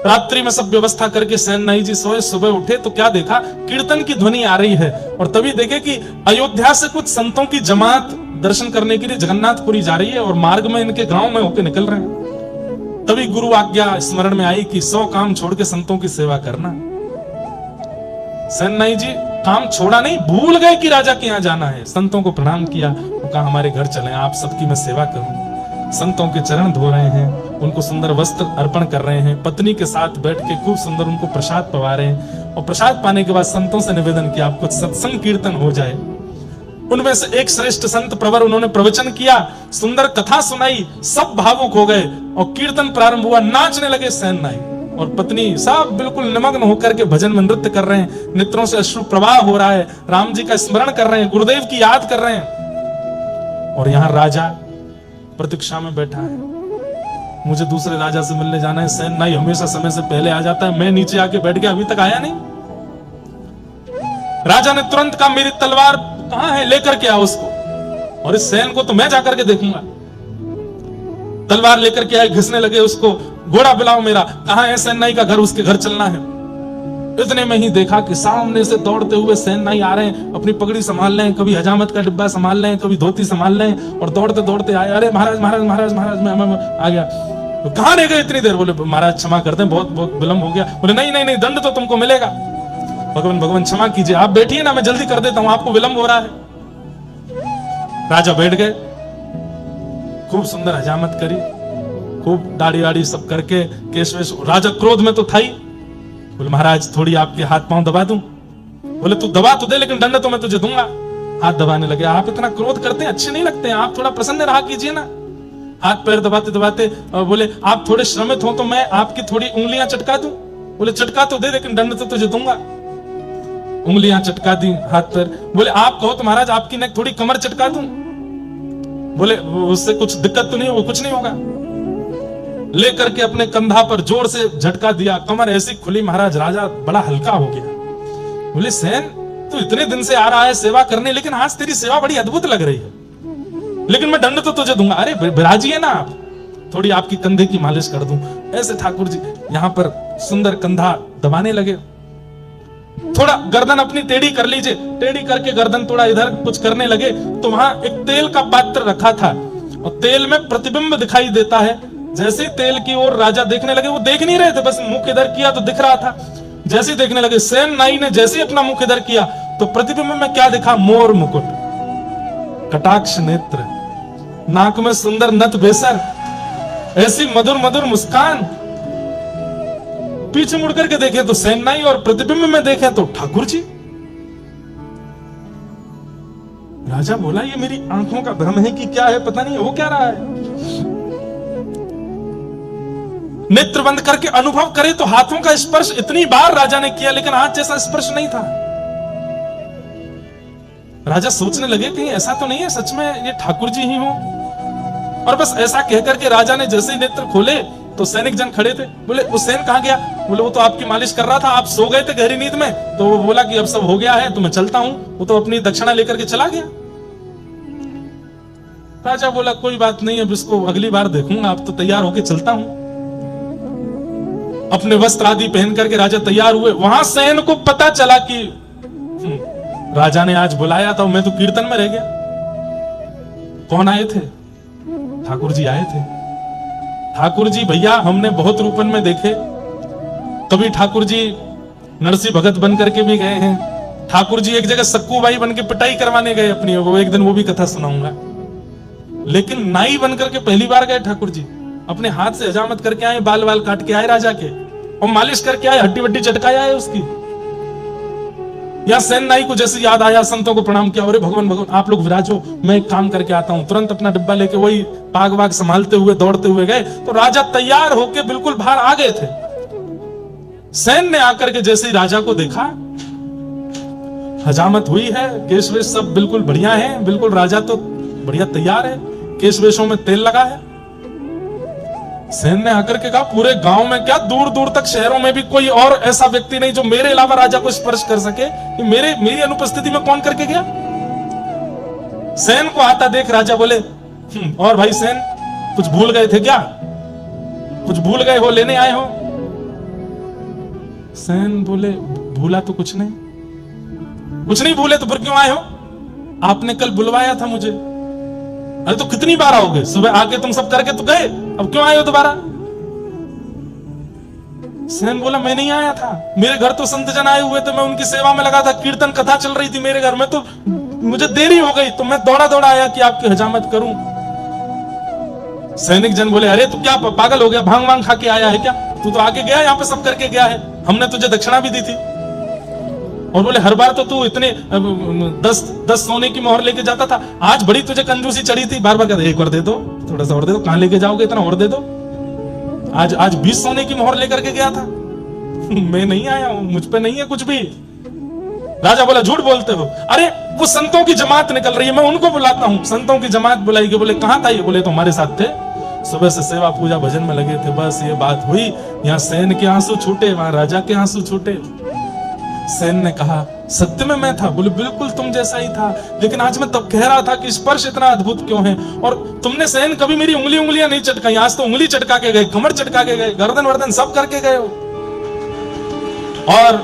रात्रि में सब व्यवस्था करके सेनाई जी सोए, सुबह उठे तो क्या देखा, कीर्तन की ध्वनि आ रही है और तभी देखे कि अयोध्या से कुछ संतों की जमात दर्शन करने के लिए जगन्नाथपुरी जा रही है और मार्ग में इनके गांव में होके निकल रहे हैं। तभी गुरु आज्ञा स्मरण में आई कि 100 काम छोड़ के संतों की सेवा करना। सेनाई जी काम छोड़ा नहीं, भूल गए कि राजा के यहाँ जाना है, संतों को प्रणाम किया, वो कहा हमारे घर चलें, आप सबकी मैं सेवा करूं। संतों के चरण धो रहे हैं, उनको सुंदर वस्त्र अर्पण कर रहे हैं, पत्नी के साथ बैठ के खूब सुंदर उनको प्रसाद पवा रहे हैं और प्रसाद पाने के बाद संतों से निवेदन किया आप कुछ सत्संग कीर्तन हो जाए। उनमें से एक श्रेष्ठ संत प्रवर, उन्होंने प्रवचन किया, सुंदर कथा सुनाई, सब भावुक हो गए और कीर्तन प्रारंभ हुआ। नाचने लगे सेनाई और पत्नी, सब बिल्कुल निमग्न होकर के भजन में नृत्य कर रहे हैं, नेत्रों से अश्रु प्रवाह हो रहा है, राम जी का स्मरण कर रहे हैं, गुरुदेव की याद कर रहे हैं। और यहां राजा प्रतीक्षा में बैठा है, मुझे दूसरे राजा से मिलने जाना है। सेनाई हमेशा समय से पहले आ जाता है, मैं नीचे आके बैठ गया, अभी तक आया नहीं। राजा ने तुरंत कहा मेरी तलवार कहां है, लेकर के आओ उसको, और इस सैन को तो मैं जाकर के देखूंगा। तलवार लेकर के आए, घिसने लगे उसको, घोड़ा बुलाओ मेरा, कहां है सेनाई का घर, उसके घर चलना है। इतने में ही देखा कि सामने से दौड़ते हुए सेनाई आ रहे हैं, अपनी पगड़ी संभाल रहे हैं, कभी हजामत का डिब्बा संभाल रहे हैं, कभी धोती संभाल रहे हैं और दौड़ते दौड़ते आए, अरे महाराज महाराज महाराज महाराज मैं आ गया। तो कहां रह गए इतनी देर? बोले महाराज क्षमा करते हैं, बहुत बहुत विलंब हो गया। बोले नहीं नहीं नहीं, दंड तो तुमको मिलेगा। भगवान भगवान क्षमा कीजिए, आप बैठिए ना, मैं जल्दी कर देता हूं, आपको विलंब हो रहा है। राजा बैठ गए, खूब सुंदर हजामत करी, खूब दाढ़ी वाड़ी सब करके, केश वेश। राजा क्रोध में तो था ही, बोले महाराज थोड़ी आपके हाथ पांव दबा दूं? बोले तू दबा तो दे, लेकिन दंड तो मैं तुझे दूंगा। हाथ दबाने लगे। आप इतना क्रोध करते हैं, अच्छे नहीं लगते हैं, आप थोड़ा प्रसन्न रहा कीजिए ना। हाथ पैर दबाते दबाते बोले आप थोड़े श्रमित हो तो मैं आपकी थोड़ी उंगलियां चटका दूं? बोले चटका तो दे, लेकिन दंड तो तुझे दूंगा। उंगलियां चटका दी, हाथ पैर। बोले आप कहो तो महाराज आपकी नेक थोड़ी कमर चटका दूं? बोले उससे कुछ दिक्कत तो नहीं होगी? कुछ नहीं होगा। लेकर के अपने कंधा पर जोर से झटका दिया, कमर ऐसी खुली महाराज, राजा बड़ा हल्का हो गया। बोले सेन तू इतने दिन से आ रहा है सेवा करने, लेकिन आज तेरी सेवा बड़ी अद्भुत लग रही है, लेकिन मैं दंड तो तुझे दूंगा। अरे विराजिए ना आप, थोड़ी आपकी कंधे की मालिश कर दूं। ऐसे ठाकुर जी यहां पर सुंदर कंधा दबाने लगे। थोड़ा गर्दन अपनी टेढ़ी कर लीजिए, टेढ़ी करके गर्दन थोड़ा इधर कुछ करने लगे तो वहां एक तेल का पात्र रखा था और तेल में प्रतिबिंब दिखाई देता है। जैसे ही तेल की ओर राजा देखने लगे, वो देख नहीं रहे थे, बस मुख इधर किया तो दिख रहा था। जैसे ही देखने लगे, सेनाई ने जैसे ही अपना मुख इधर किया तो प्रतिबिंब में क्या देखा? मोर मुकुट, कटाक्ष नेत्र, नाक में सुंदर नथ बेसर, ऐसी मधुर मधुर मुस्कान। पीछे मुड़ करके देखे तो सेनाई और प्रतिबिंब में देखे तो ठाकुर जी। राजा बोला ये मेरी आंखों का भ्रम है कि क्या है, पता नहीं हो क्या रहा है। नेत्र बंद करके अनुभव करे तो हाथों का स्पर्श इतनी बार राजा ने किया, लेकिन हाथ जैसा स्पर्श नहीं था। राजा सोचने लगे कहीं ऐसा तो नहीं है सच में ये ठाकुर जी ही हो। और बस ऐसा कहकर के राजा ने जैसे ही नेत्र खोले तो सैनिक जन खड़े थे। बोले वो सैन कहां गया? बोले वो तो आपकी मालिश कर रहा था, आप सो गए थे गहरी नींद में, तो वो बोला कि अब सब हो गया है तो मैं चलता हूं। वो तो अपनी दक्षिणा लेकर के चला गया। राजा बोला कोई बात नहीं, अब इसको अगली बार देखूंगा, अब तो तैयार होके चलता हूं। अपने वस्त्र आदि पहन करके राजा तैयार हुए। वहां सैन को पता चला कि राजा ने आज बुलाया था, मैं तो कीर्तन में रह गया। कौन आए थे? ठाकुर जी आए थे। ठाकुर जी भैया हमने बहुत रूपन में देखे, कभी ठाकुर जी नरसिंह भगत बन करके भी गए हैं, ठाकुर जी एक जगह सक्कूबाई बन के पिटाई करवाने गए अपनी, वो एक दिन वो भी कथा सुनाऊंगा। लेकिन नाई बन करके पहली बार गए ठाकुर जी, अपने हाथ से हजामत करके आए, बाल बाल काट के आए राजा के, और मालिश करके आए, हड्डी वड्डी चटकाया है उसकी। या सेनाई को जैसे याद आया, संतों को प्रणाम किया, अरे भगवान भगवान आप लोग विराजो, मैं एक काम करके आता हूं। तुरंत अपना डिब्बा लेके वही पाग वाग संभालते हुए दौड़ते हुए गए तो राजा तैयार होके बिल्कुल बाहर आ गए थे। सैन ने आकर के जैसे ही राजा को देखा, हजामत हुई है, केश वेश सब बिल्कुल बढ़िया है, बिल्कुल राजा तो बढ़िया तैयार है, केश वेशों में तेल लगा है। सैन ने आकर के कहा पूरे गांव में क्या दूर दूर तक शहरों में भी कोई और ऐसा व्यक्ति नहीं जो मेरे अलावा राजा को स्पर्श कर सके, मेरी अनुपस्थिति में कौन करके गया? सेन को आता देख राजा बोले, और भाई सेन, कुछ भूल गए थे क्या? कुछ भूल गए हो, लेने आए हो? सेन बोले, भूला तो कुछ नहीं। कुछ नहीं भूले तो फिर क्यों आए हो? आपने कल बुलवाया था मुझे। अरे तो कितनी बार आओगे? सुबह आके तुम सब करके तो गए, अब क्यों आए हो दोबारा? सेन बोला, मैं नहीं आया था, मेरे घर तो संत जन आए हुए थे, मैं उनकी सेवा में लगा था, कीर्तन कथा चल रही थी मेरे घर में, तो मुझे देरी हो गई, तो मैं दौड़ा दौड़ा आया कि आपकी हजामत करूं। सैनिक जन बोले, अरे तू क्या पागल हो गया, भांग वांग खा के आया है क्या? तू तो आके गया, यहाँ पे सब करके गया है, हमने तुझे दक्षिणा भी दी थी। और बोले, हर बार तो तू इतने 10 सोने की मोहर लेके जाता था, आज बड़ी तुझे कंजूसी चढ़ी थी, बार बार कहते एक और दे दो, थोड़ा सा और दे दो, कहां लेके जाओगे इतना, और दे दो। आज 20 सोने की मोहर लेकर के गया था। मैं नहीं आया हूं, मुझ पे नहीं है कुछ भी। राजा बोला, झूठ बोलते हो। अरे वो संतों की जमात निकल रही है, मैं उनको बुलाता हूं। संतों की जमात बुलाई गई। बोले, कहां था ये? बोले, तो हमारे साथ थे, सुबह से सेवा पूजा भजन में लगे थे, बस ये बात हुई, यहाँ सेन के आंसू छूटे, वहां राजा के आंसू छूटे। सेन ने कहा, सत्य में मैं था? बोले, बिल्कुल तुम जैसा ही था, लेकिन आज मैं तब कह रहा था कि स्पर्श इतना अद्भुत क्यों है, और तुमने सेन कभी मेरी उंगलियां नहीं चटकाई, आज तो उंगली चटका के गए, कमर चटका के गए, गर्दन वर्दन सब करके गए हो। और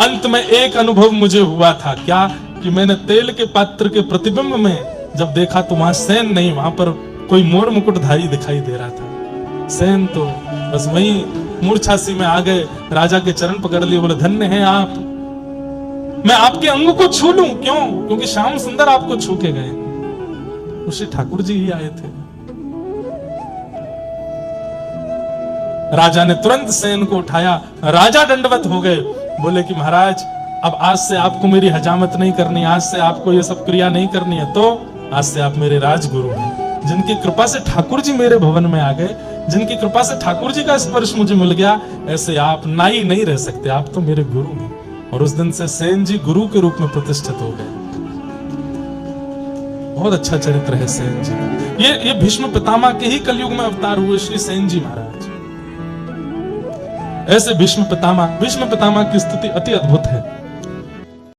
अंत में एक अनुभव मुझे हुआ था, क्या? कि मैंने तेल के पात्र के प्रतिबिंब में जब देखा तो वहां सेन नहीं, वहां पर कोई मोर मुकुटधारी दिखाई दे रहा था। सेन तो बस वही मूर्छासी में आ गए, राजा के चरण पकड़ लिए, बोले, धन्य हैं आप, मैं आपके अंग को छू लूं? क्यों? क्योंकि श्याम सुंदर आपको छू के गए, उसी ठाकुर जी ही आए थे। राजा ने तुरंत सेन को उठाया, राजा दंडवत हो गए, बोले कि महाराज, अब आज से आपको मेरी हजामत नहीं करनी, आज से आपको ये सब क्रिया नहीं करनी है, तो आज से आप मेरे राजगुरु हैं। जिनकी कृपा से ठाकुर जी मेरे भवन में आ गए, जिनकी कृपा से ठाकुर जी का स्पर्श मुझे मिल गया, ऐसे आप नाई नहीं रह सकते, आप तो मेरे गुरु हैं। और उस दिन से सेन जी गुरु के रूप में प्रतिष्ठित हो गए। बहुत अच्छा चरित्र है सेन जी। ये भीष्म पितामह के ही कलयुग में अवतार हुए श्री सेन जी महाराज। ऐसे भीष्म पितामह की स्थिति अति अद्भुत है।